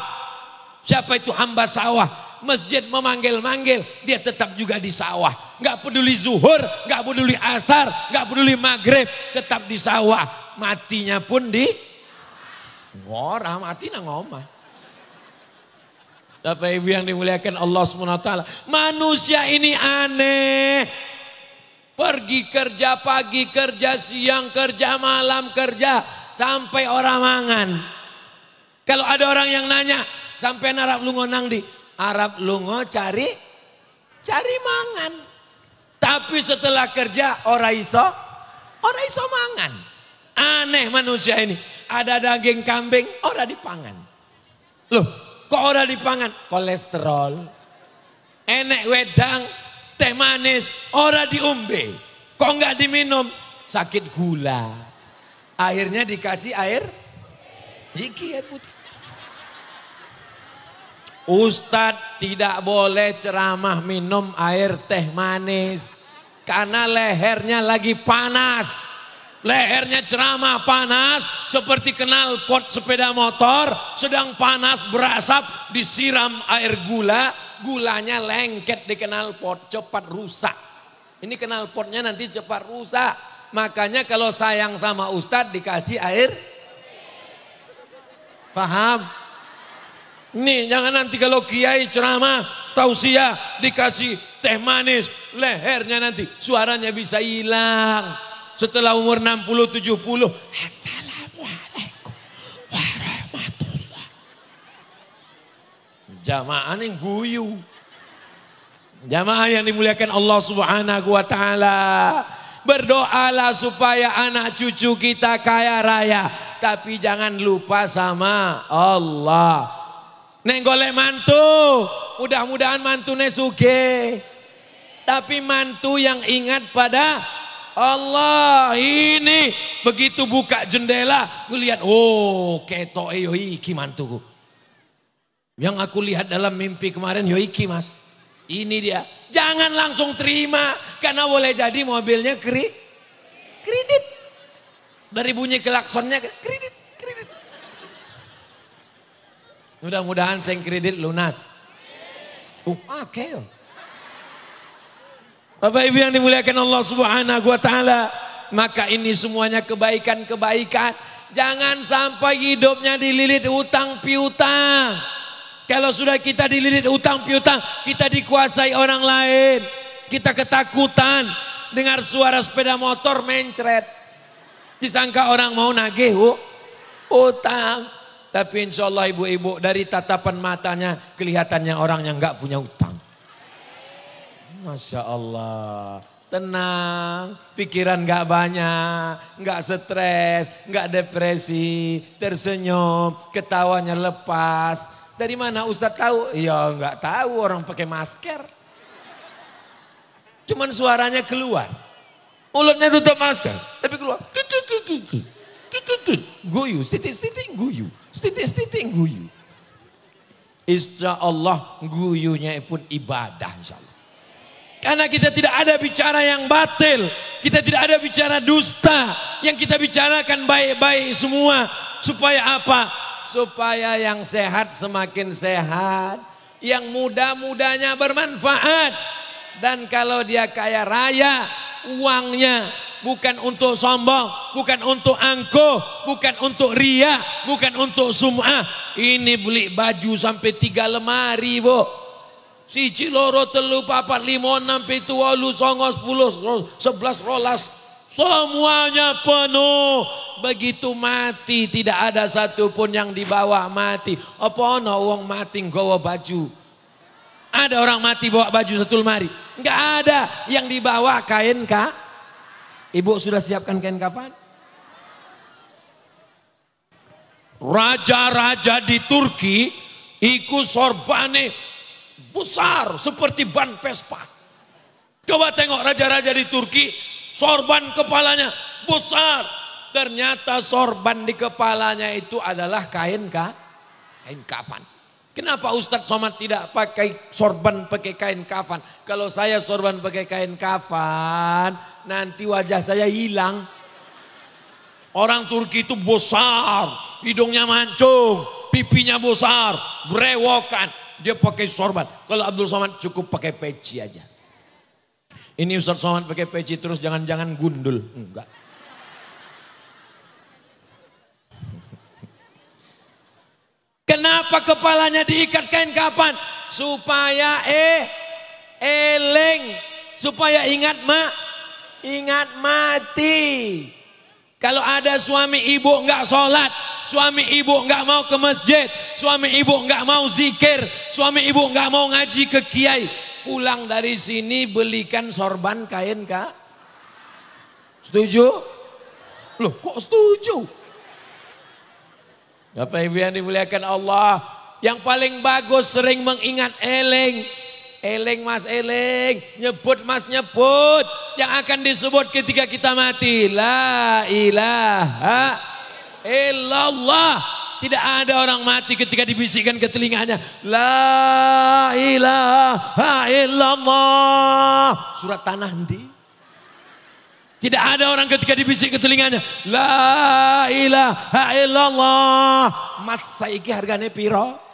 Siapa itu hamba sawah? Masjid memanggil-manggil, dia tetap juga di sawah. Gak peduli zuhur, gak peduli asar, gak peduli maghrib, tetap di sawah. Matinya pun di orang mati nang omah. Bapak Ibu yang dimuliakan Allah SWT. Manusia ini aneh. Pergi kerja pagi, kerja siang, kerja malam, kerja. Sampai orang mangan. Kalau ada orang yang nanya, sampai Arab lungo nang di. Arab lungo cari mangan. Tapi setelah kerja orang iso mangan. Aneh manusia ini. Ada daging kambing, orang dipangan. Loh. Kok ora dipangan? Kolesterol. Enek wedang, teh manis, ora diombe. Kok enggak diminum? Sakit gula. Akhirnya dikasih air. Iki air putih. Ustadz tidak boleh ceramah minum air teh manis. Karena lehernya lagi panas. Lehernya ceramah panas seperti knalpot sepeda motor sedang panas berasap disiram air gula, gulanya lengket di knalpot cepat rusak. Ini knalpotnya nanti cepat rusak. Makanya kalau sayang sama ustadz dikasih air. Paham? Nih jangan nanti kalau kiai ceramah tausiah dikasih teh manis, lehernya nanti suaranya bisa hilang. Setelah umur 60-70, Assalamualaikum warahmatullah. Jamaah yang guyu. Jamaah yang dimuliakan Allah Subhanahu wa ta'ala. Berdoalah supaya anak cucu kita kaya raya. Tapi jangan lupa sama Allah. Neng golek mantu, mudah-mudahan mantune sugih. Tapi mantu yang ingat pada Allah. Ini begitu buka jendela ngelihat, oh ketok yo iki mantuku. Yang aku lihat dalam mimpi kemarin yo iki mas. Ini dia. Jangan langsung terima karena boleh jadi mobilnya kredit. Dari bunyi klaksonnya kredit. Mudah-mudahan sing kredit lunas. Oke. Bapak Ibu yang dimuliakan Allah Subhanahu wa ta'ala. Maka ini semuanya kebaikan-kebaikan. Jangan sampai hidupnya dililit utang piutang. Kalau sudah kita dililit utang piutang, kita dikuasai orang lain. Kita ketakutan. Dengar suara sepeda motor mencret. Disangka orang mau nagih utang. Tapi insya Allah ibu-ibu dari tatapan matanya kelihatannya orang yang gak punya utang. Masya Allah, tenang, pikiran gak banyak, gak stres, gak depresi, tersenyum, ketawanya lepas. Dari mana Ustadz tahu? Ya gak tahu, orang pakai masker. Cuman suaranya keluar, mulutnya tutup masker, tapi keluar. Guyu, stitik-stitik guyu, stitik-stitik guyu. Insya Allah guyunya pun ibadah insya Allah. Karena kita tidak ada bicara yang batil. Kita tidak ada bicara dusta. Yang kita bicarakan baik-baik semua. Supaya apa? Supaya yang sehat semakin sehat. Yang muda-mudanya bermanfaat. Dan kalau dia kaya raya, uangnya bukan untuk sombong, bukan untuk angkuh, bukan untuk ria, bukan untuk sum'ah. Ini beli baju sampai 3 lemari, Bu. Siji loro telu papat lima enam pitu walu songo 10 11 rolas semuanya penuh. Begitu mati tidak ada satupun yang dibawa mati. Apa ana wong mati nggawa baju Ada orang mati bawa baju satu lemari. Enggak ada yang dibawa kain Ibu sudah siapkan kain kafan? Raja-raja di Turki ikut sorbane besar seperti ban Vespa. Coba tengok raja-raja di Turki, sorban kepalanya besar. Ternyata sorban di kepalanya itu adalah kain kafan. Kenapa Ustadz Somad tidak pakai sorban pakai kain kafan? Kalau saya sorban pakai kain kafan, nanti wajah saya hilang. Orang Turki itu besar, hidungnya mancung, pipinya besar, berewokan. Dia pakai sorban. Kalau Abdul Somad cukup pakai peci aja. Ini Ustadz Somad pakai peci terus jangan-jangan gundul. Enggak. Kenapa kepalanya diikat kain kafan? Supaya eleng, supaya ingat mati. Kalau ada suami ibu enggak sholat, suami ibu enggak mau ke masjid, suami ibu enggak mau zikir, suami ibu enggak mau ngaji ke kiai, pulang dari sini belikan sorban kain Setuju? Loh kok setuju? Bapak Ibu yang dimuliakan Allah, yang paling bagus sering mengingat eleng. Eleng mas eleng, nyebut mas nyebut. Yang akan disebut ketika kita mati. La ilaha illallah. Tidak ada orang mati ketika dibisikkan ke telinganya. La ilaha illallah. Surat Tanah nanti. Tidak ada orang ketika dibisik ke telinganya. La ilaha illallah. Mas saiki harganya piro?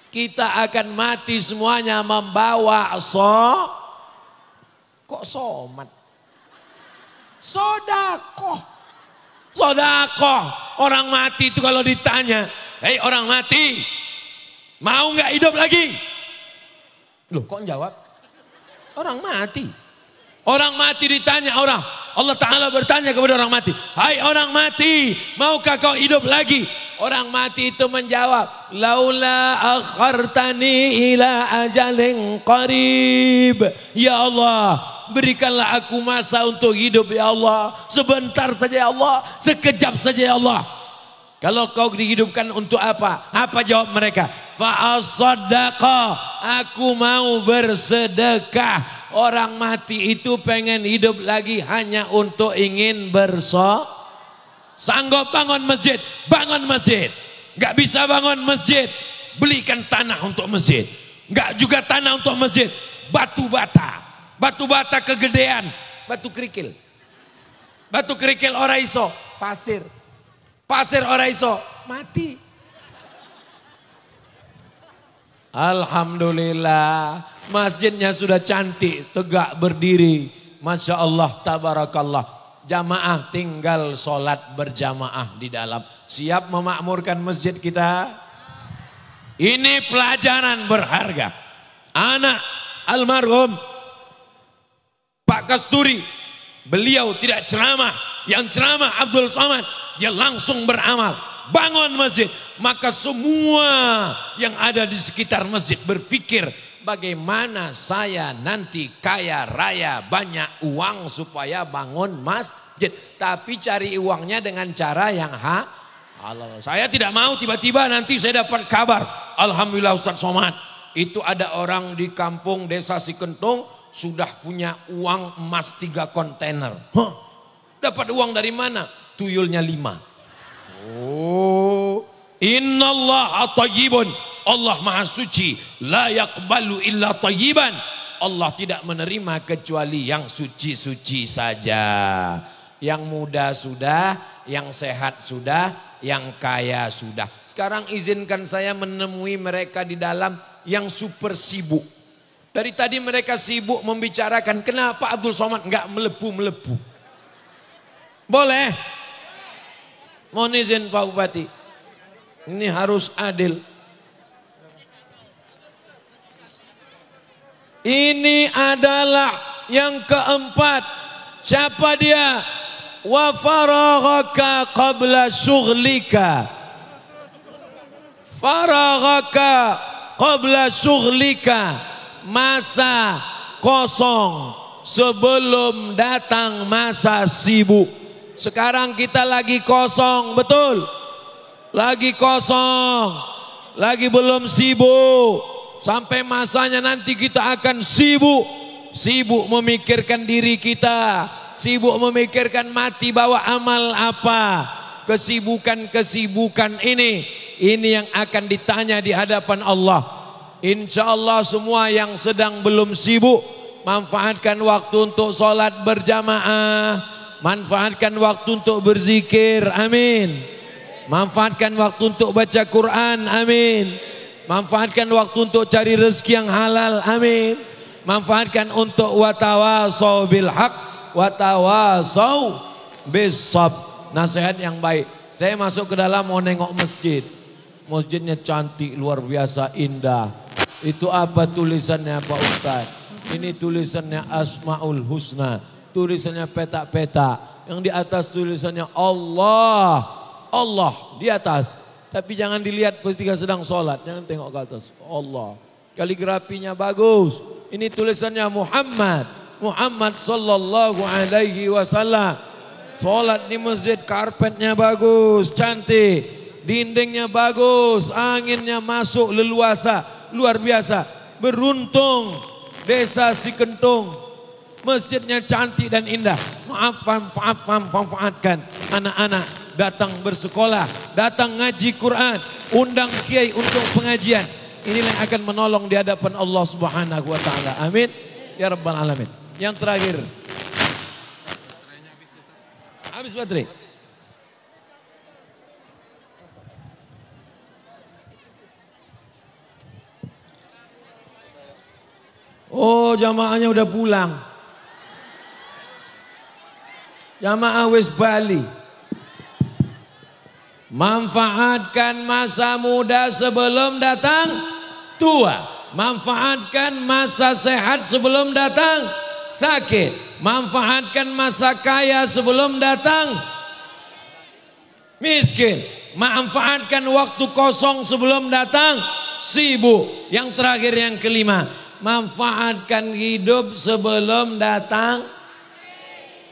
Kita akan mati semuanya membawa kok somat? Sodakoh. Orang mati itu kalau ditanya, hei orang mati, mau nggak hidup lagi? Loh kok jawab? Orang mati. Orang mati ditanya orang. Allah Ta'ala bertanya kepada orang mati. Hai orang mati, maukah kau hidup lagi? Orang mati itu menjawab. Laula akhartani ila ajalin qarib. Ya Allah, berikanlah aku masa untuk hidup ya Allah. Sebentar saja ya Allah, sekejap saja ya Allah. Kalau kau dihidupkan untuk apa? Apa jawab mereka? Fa'asaddaqa, aku mau bersedekah. Orang mati itu pengen hidup lagi hanya untuk ingin sanggup bangun masjid, bangun masjid. Gak bisa bangun masjid, belikan tanah untuk masjid. Gak juga tanah untuk masjid, batu bata kegedean, batu kerikil ora iso, pasir ora iso, mati. Alhamdulillah, masjidnya sudah cantik, tegak berdiri. Masya Allah, tabarakallah. Jamaah tinggal sholat berjamaah di dalam. Siap memakmurkan masjid kita? Ini pelajaran berharga. Anak almarhum Pak Kasturi, beliau tidak ceramah. Yang ceramah Abdul Somad, dia langsung beramal. Bangun masjid, maka semua yang ada di sekitar masjid berpikir bagaimana saya nanti kaya raya banyak uang supaya bangun masjid. Tapi cari uangnya dengan cara yang halal. Saya tidak mau tiba-tiba nanti saya dapat kabar. Alhamdulillah Ustadz Somad, itu ada orang di kampung desa Sikentung sudah punya uang emas 3 kontainer. Dapat uang dari mana? Tuyulnya 5. Oh, innallaha thayyibun. Allah Maha Suci, la yaqbalu illa thayyiban. Allah tidak menerima kecuali yang suci-suci saja. Yang muda sudah, yang sehat sudah, yang kaya sudah. Sekarang izinkan saya menemui mereka di dalam yang super sibuk. Dari tadi mereka sibuk membicarakan kenapa Abdul Somad enggak melepu-melepu. Boleh? Mohon izin Pak Bupati. Ini harus adil. Ini adalah yang keempat. Siapa dia? Wa faraghaka qabla syughlika. Faraghaka qabla syughlika, masa kosong sebelum datang masa sibuk. Sekarang kita lagi kosong, betul? Lagi kosong, lagi belum sibuk. Sampai masanya nanti kita akan sibuk. Sibuk memikirkan diri kita, sibuk memikirkan mati bawa amal apa. Kesibukan-kesibukan ini yang akan ditanya di hadapan Allah. Insya Allah semua yang sedang belum sibuk, manfaatkan waktu untuk sholat berjamaah, manfaatkan waktu untuk berzikir, amin. Manfaatkan waktu untuk baca Quran, amin. Manfaatkan waktu untuk cari rezeki yang halal, amin. Manfaatkan untuk watawasau bil haq, watawasau bis sabr. Nasihat yang baik. Saya masuk ke dalam mau nengok masjid. Masjidnya cantik, luar biasa, indah. Itu apa tulisannya Pak Ustaz? Ini tulisannya Asmaul Husna. Tulisannya petak-petak. Yang di atas tulisannya Allah. Allah di atas. Tapi jangan dilihat ketika sedang sholat. Jangan tengok ke atas. Allah. Kaligrafinya bagus. Ini tulisannya Muhammad. Muhammad sallallahu alaihi wasallam. Sholat di masjid, karpetnya bagus, cantik, dindingnya bagus, anginnya masuk leluasa, luar biasa. Beruntung desa Sikentung, masjidnya cantik dan indah. Manfaatkan anak-anak datang bersekolah, datang ngaji Quran, undang kiai untuk pengajian. Inilah yang akan menolong di hadapan Allah Subhanahu wa taala. Amin ya rabbal alamin. Yang terakhir, habis baterai. Oh, jamaahnya udah pulang. Jamaah wis bali. Manfaatkan masa muda sebelum datang tua. Manfaatkan masa sehat sebelum datang sakit. Manfaatkan masa kaya sebelum datang miskin. Manfaatkan waktu kosong sebelum datang sibuk. Yang terakhir yang kelima, manfaatkan hidup sebelum datang.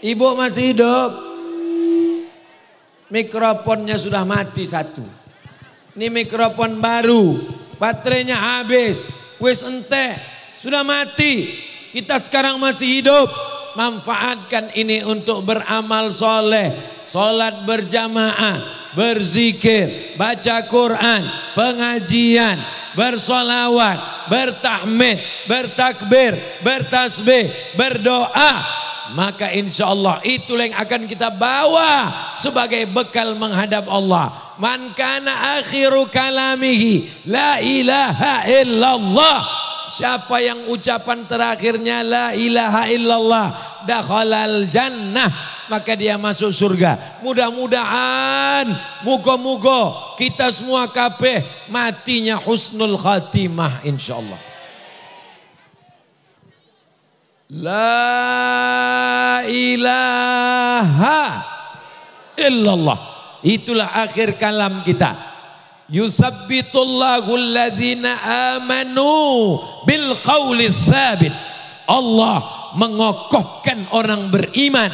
Ibu masih hidup? Mikrofonnya sudah mati satu. Ini mikrofon baru, baterainya habis, wis entek, sudah mati. Kita sekarang masih hidup. Manfaatkan ini untuk beramal soleh, solat berjamaah, berzikir, baca Quran, pengajian, bersolawat, bertahmid, bertakbir, bertasbih, berdoa. Maka insya Allah itulah yang akan kita bawa sebagai bekal menghadap Allah. Man kana akhiru kalamihi la ilaha illallah. Siapa yang ucapan terakhirnya la ilaha illallah, dakhalal jannah, maka dia masuk surga. Mudah-mudahan, muga-muga kita semua kabeh matinya husnul khatimah insyaallah. La ilaha illallah. Itulah akhir kalam kita. Yusabbitullahu alladhina amanu bil qawli tsabit. Allah mengokohkan orang beriman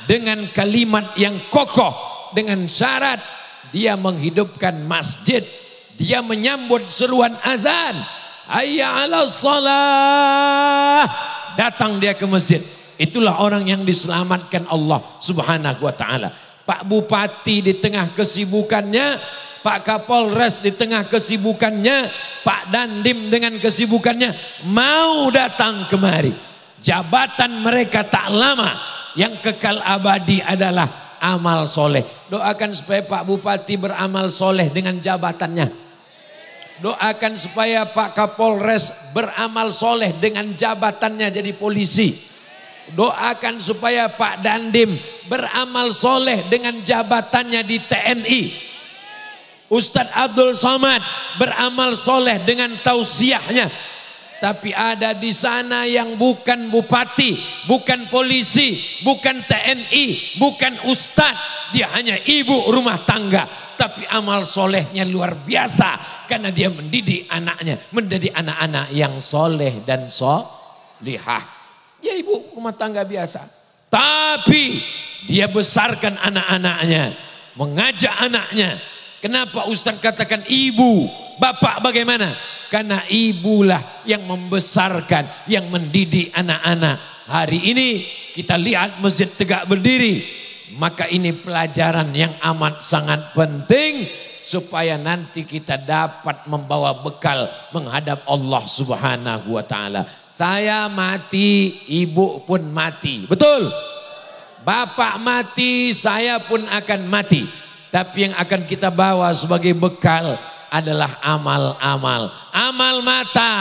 dengan kalimat yang kokoh, dengan syarat dia menghidupkan masjid, dia menyambut seruan azan, hayya 'alas shalah, datang dia ke masjid. Itulah orang yang diselamatkan Allah Subhanahu wa taala. Pak Bupati di tengah kesibukannya, Pak Kapolres di tengah kesibukannya, Pak Dandim dengan kesibukannya mau datang kemari. Jabatan mereka tak lama, yang kekal abadi adalah amal soleh. Doakan supaya Pak Bupati beramal soleh dengan jabatannya. Doakan supaya Pak Kapolres beramal soleh dengan jabatannya jadi polisi. Doakan supaya Pak Dandim beramal soleh dengan jabatannya di TNI. Ustadz Abdul Somad beramal soleh dengan tausiahnya. Tapi ada di sana yang bukan bupati, bukan polisi, bukan TNI, bukan ustadz. dia hanya ibu rumah tangga. Tapi amal solehnya luar biasa. Karena dia mendidik anaknya. Mendidik anak-anak yang soleh dan solihah. Dia ibu rumah tangga biasa. Tapi dia besarkan anak-anaknya. Mengajak anaknya. Kenapa Ustaz katakan ibu? Bapak bagaimana? Karena ibulah yang membesarkan, yang mendidik anak-anak. Hari ini kita lihat masjid tegak berdiri. Maka ini pelajaran yang amat sangat penting. Supaya nanti kita dapat membawa bekal menghadap Allah Subhanahu wa ta'ala. Saya mati, ibu pun mati. Betul? Bapak mati, saya pun akan mati. Tapi yang akan kita bawa sebagai bekal adalah amal-amal. Amal mata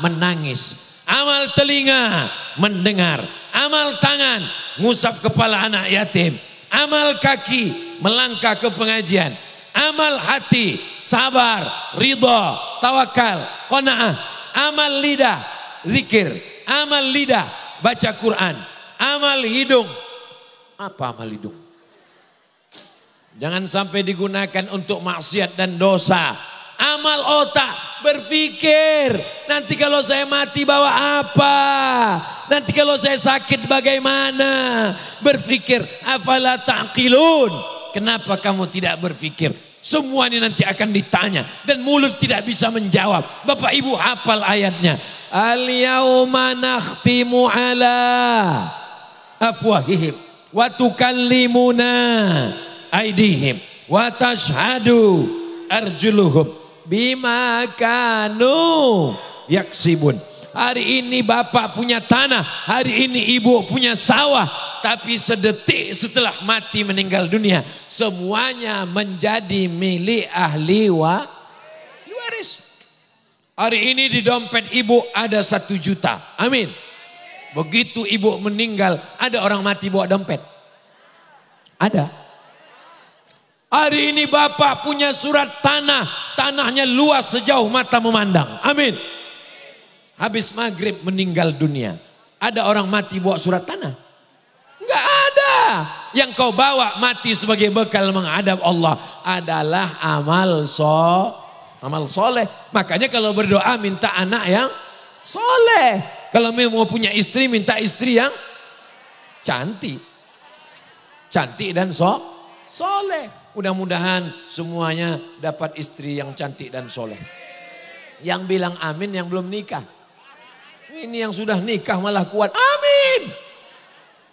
menangis. Amal telinga mendengar. Amal tangan ngusap kepala anak yatim. Amal kaki melangkah ke pengajian. Amal hati sabar, ridha, tawakal, qanaah. Amal lidah zikir. Amal lidah baca Quran. Amal hidung. Apa amal hidung? Jangan sampai digunakan untuk maksiat dan dosa. Amal otak, berpikir. Nanti kalau saya mati bawa apa? Nanti kalau saya sakit bagaimana? Berpikir, afala ta'qilun. Kenapa kamu tidak berpikir? Semua ini nanti akan ditanya. Dan mulut tidak bisa menjawab. Bapak ibu hafal ayatnya. Al-yawma nakhtimu ala afwahihim. Wa tukallimuna aidihim wa tashhadu arjuluhum bima kanu yaksibun. Hari ini bapak punya tanah, hari ini ibu punya sawah, tapi sedetik setelah mati meninggal dunia semuanya menjadi milik ahli waris. Hari ini di dompet ibu ada 1 juta. Amin. Begitu ibu meninggal ada orang mati bawa dompet. Ada. Hari ini bapak punya surat tanah. Tanahnya luas sejauh mata memandang. Amin. Habis maghrib meninggal dunia. Ada orang mati bawa surat tanah? Enggak ada. Yang kau bawa mati sebagai bekal menghadap Allah adalah amal soleh. Makanya kalau berdoa minta anak yang soleh. Kalau mau punya istri minta istri yang cantik. Cantik dan soleh. Mudah-mudahan semuanya dapat istri yang cantik dan soleh. Yang bilang amin yang belum nikah. Ini yang sudah nikah malah kuat. Amin.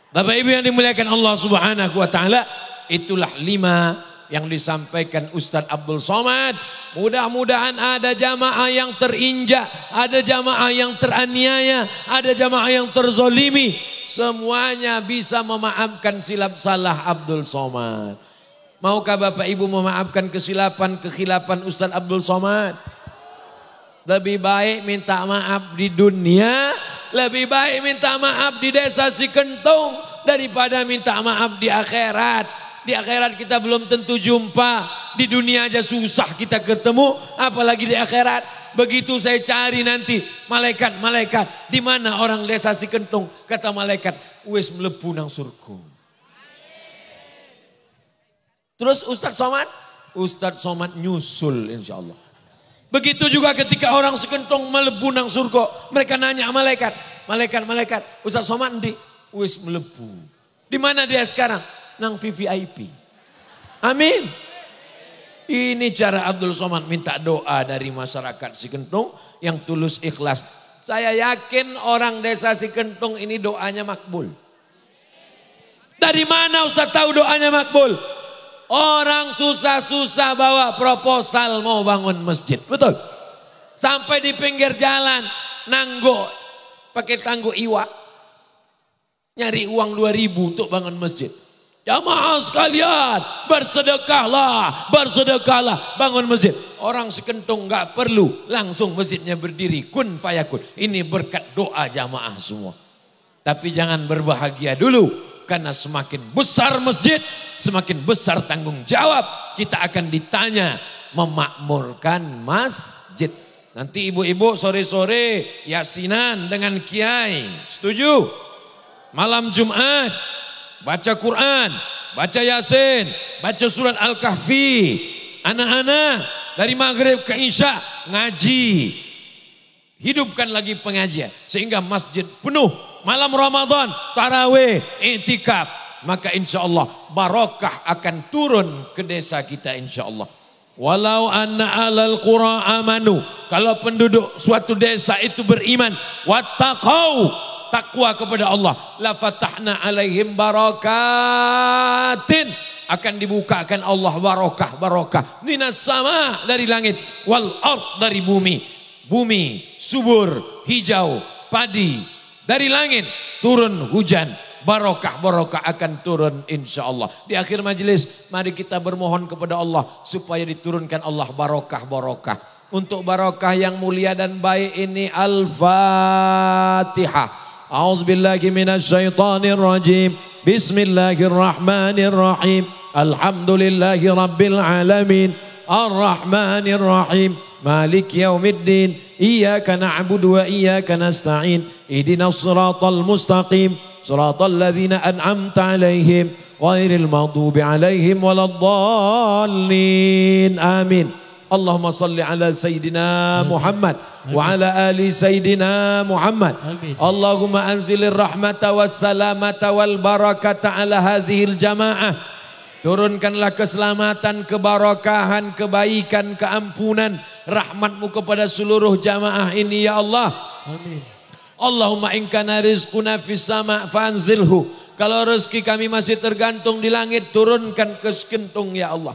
Bapak ibu yang dimuliakan Allah Subhanahu wa ta'ala. Itulah 5 yang disampaikan Ustadz Abdul Somad. Mudah-mudahan ada jamaah yang terinjak. Ada jamaah yang teraniaya. Ada jamaah yang terzolimi. Semuanya bisa memaafkan silap salah Abdul Somad. Maukah Bapak Ibu memaafkan kekhilafan Ustadz Abdul Somad? Lebih baik minta maaf di dunia, lebih baik minta maaf di desa Sikentung daripada minta maaf di akhirat. Di akhirat kita belum tentu jumpa, di dunia aja susah kita ketemu, apalagi di akhirat. Begitu saya cari nanti malaikat, di mana orang desa Sikentung? Kata malaikat, wis mlebu nang surga. Terus Ustadz Somad nyusul insya Allah. Begitu juga ketika orang Sikentung melebu nang surga, mereka nanya malaikat, Ustadz Somad ndi? Wis melebu. Di mana dia sekarang? Nang VVIP. Amin. Ini cara Abdul Somad minta doa dari masyarakat Sikentung yang tulus ikhlas. Saya yakin orang desa Sikentung ini doanya makbul. Dari mana Ustaz tahu doanya makbul? Orang susah-susah bawa proposal mau bangun masjid. Betul. Sampai di pinggir jalan nanggok pakai tangguh iwa. Nyari uang 2.000 untuk bangun masjid. Jamaah sekalian, bersedekahlah bangun masjid. Orang Sikentung enggak perlu, langsung masjidnya berdiri, kun fayakun. Ini berkat doa jamaah semua. Tapi jangan berbahagia dulu, karena semakin besar masjid, semakin besar tanggung jawab. Kita akan ditanya memakmurkan masjid. Nanti ibu-ibu sore-sore yasinan dengan kiai, setuju? Malam Jumat baca Quran, baca Yasin, baca surat Al-Kahfi. Anak-anak dari maghrib ke isya ngaji. Hidupkan lagi pengajian sehingga masjid penuh. Malam Ramadan, tarawih, i'tikaf. Maka insya Allah barakah akan turun ke desa kita insya Allah. Walau anna alal qura amanu, kalau penduduk suatu desa itu beriman, wattaqau, takwa kepada Allah, la fatahna alaihim barakatin, akan dibukakan Allah barokah minas sama, dari langit, wal ard, dari bumi subur, hijau, padi, dari langit turun hujan, barokah akan turun insya Allah. Di akhir majelis mari kita bermohon kepada Allah supaya diturunkan Allah barokah. Untuk barokah yang mulia dan baik ini Al-Fatihah. A'udzubillahi minasyaitonir rajim. Bismillahirrahmanirrahim. Alhamdulillahi rabbil alamin. Ar-Rahmanir Rahim. Malik yaumiddin. Iyyaka na'budu wa iyyaka nasta'in. Ihdinas siratal mustaqim. Siratal ladzina an'amta 'alaihim ghairil maghdubi 'alaihim waladdallin. Amin. Allahumma salli ala sayyidina Muhammad wa ala ali sayyidina Muhammad. Allahumma anzilir rahmata was salamata wal barakata ala hadhil jamaah. Turunkanlah keselamatan, kebarakahan, kebaikan, keampunan, rahmatmu kepada seluruh jamaah ini ya Allah. Amin. Allahumma in kana rizquna fis sama' fanzilhu. Kalau rezeki kami masih tergantung di langit, turunkan ke sekentung ya Allah.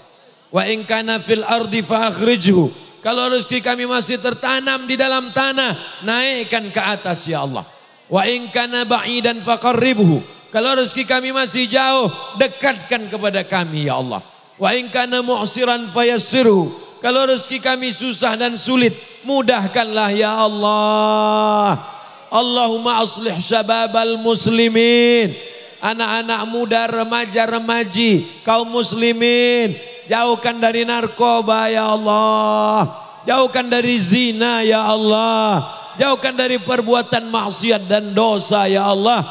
Wa in kana fil ardi fa akhrijhu. Kalau rezeki kami masih tertanam di dalam tanah, naikkan ke atas ya Allah. Wa in kana ba'idan faqarribhu. Kalau rezeki kami masih jauh, dekatkan kepada kami ya Allah. Wa in kana mu'siran fayassirhu. Kalau rezeki kami susah dan sulit, mudahkanlah ya Allah. Allahumma aslih syababal muslimin. Anak-anak muda, remaja-remaji, kaum muslimin, jauhkan dari narkoba ya Allah. Jauhkan dari zina ya Allah. Jauhkan dari perbuatan maksiat dan dosa ya Allah.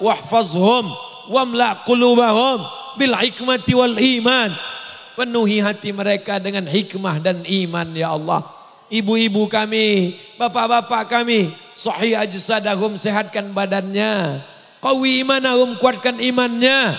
Wahfazhum wamla' qulubahum bil hikmati wal iman. Penuhi hati mereka dengan hikmah dan iman ya Allah. Ibu-ibu kami, bapak-bapak kami, sahih ajsadahum, sehatkan badannya. Qawi imanahum, kuatkan imannya.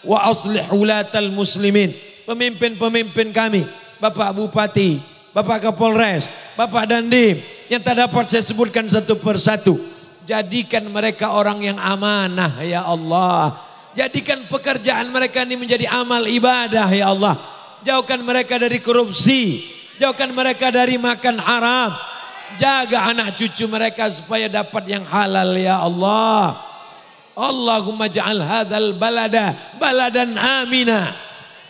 Wa aslih ulatal muslimin, pemimpin-pemimpin kami, Bapak Bupati, Bapak Kapolres, Bapak Dandim, yang tak dapat saya sebutkan satu persatu. Jadikan mereka orang yang amanah ya Allah. Jadikan pekerjaan mereka ini menjadi amal ibadah ya Allah. Jauhkan mereka dari korupsi. Jauhkan mereka dari makan haram. Jaga anak cucu mereka supaya dapat yang halal ya Allah. Allahumma ja'al hadzal balada baladan amina.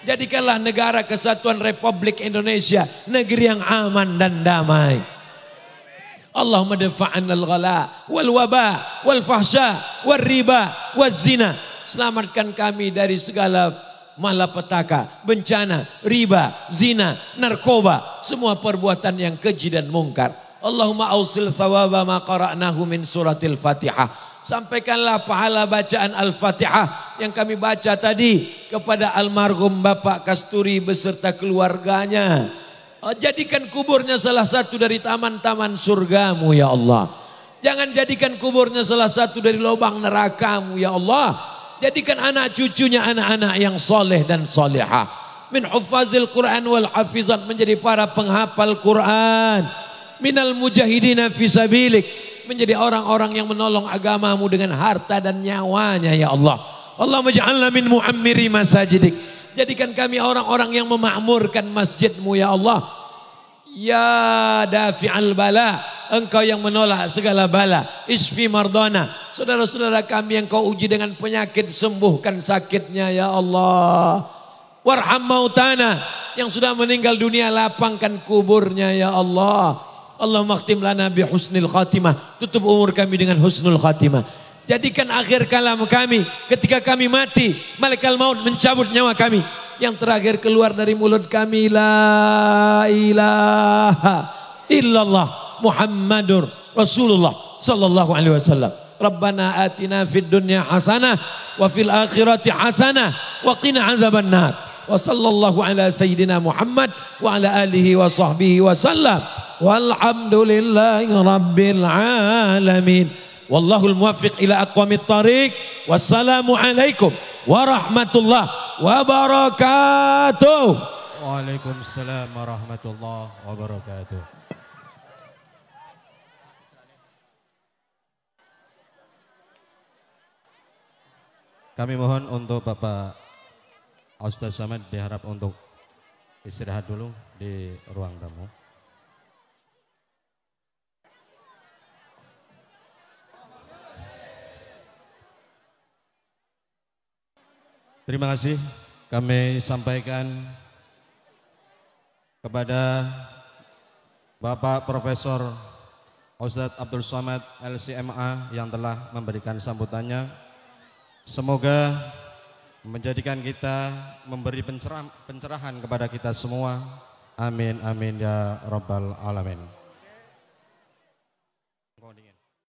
Jadikanlah negara kesatuan Republik Indonesia negeri yang aman dan damai. Allahumma dafa'an al-ghala wal waba wal fahsya wal riba wal zina. Selamatkan kami dari segala malapetaka, bencana, riba, zina, narkoba, semua perbuatan yang keji dan mungkar. Allahumma ausil thawaba ma qara'nahu min suratil Fatihah. Sampaikanlah pahala bacaan Al-Fatihah yang kami baca tadi kepada almarhum Bapak Kasturi beserta keluarganya. Jadikan kuburnya salah satu dari taman-taman surgamu ya Allah. Jangan jadikan kuburnya salah satu dari lubang nerakamu ya Allah. Jadikan anak cucunya anak-anak yang soleh dan solehah. Min huffazil Quran wal hafizat, menjadi para penghafal Quran. Minal mujahidina fisabilik, menjadi orang-orang yang menolong agamamu dengan harta dan nyawanya ya Allah. Allahumma ja'alna min mu'ammiri masajidik. Jadikan kami orang-orang yang memakmurkan masjidmu ya Allah. Ya dafi'al bala, engkau yang menolak segala bala. Isfi mardana, saudara-saudara kami yang kau uji dengan penyakit, sembuhkan sakitnya ya Allah. Warham mautana, yang sudah meninggal dunia lapangkan kuburnya ya Allah. Allahumma khtim lana bi husnil khatimah, tutup umur kami dengan husnul khatimah. Jadikan akhir kalam kami ketika kami mati, malaikat maut mencabut nyawa kami. Yang terakhir keluar dari mulut kami, la ilaha illallah Muhammadur Rasulullah sallallahu alaihi wasallam. Rabbana atina fid dunya hasanah wa fil akhirati hasanah wa qina azabannar. Wa sallallahu ala sayyidina Muhammad wa ala alihi wa sahbihi wa sallam. Walhamdulillahi rabbil alamin. Wallahul muwaffiq ila aqwamit thariq. Wassalamu alaikum warahmatullahi wabarakatuh.
Waalaikumsalam warahmatullahi wabarakatuh. Kami mohon untuk Bapak Ustaz Samad diharap untuk istirahat dulu di ruang tamu. Terima kasih kami sampaikan kepada Bapak Profesor Ustadz Abdul Somad LCMA yang telah memberikan sambutannya. Semoga menjadikan kita, memberi pencerahan kepada kita semua. Amin, amin ya Rabbal Alamin.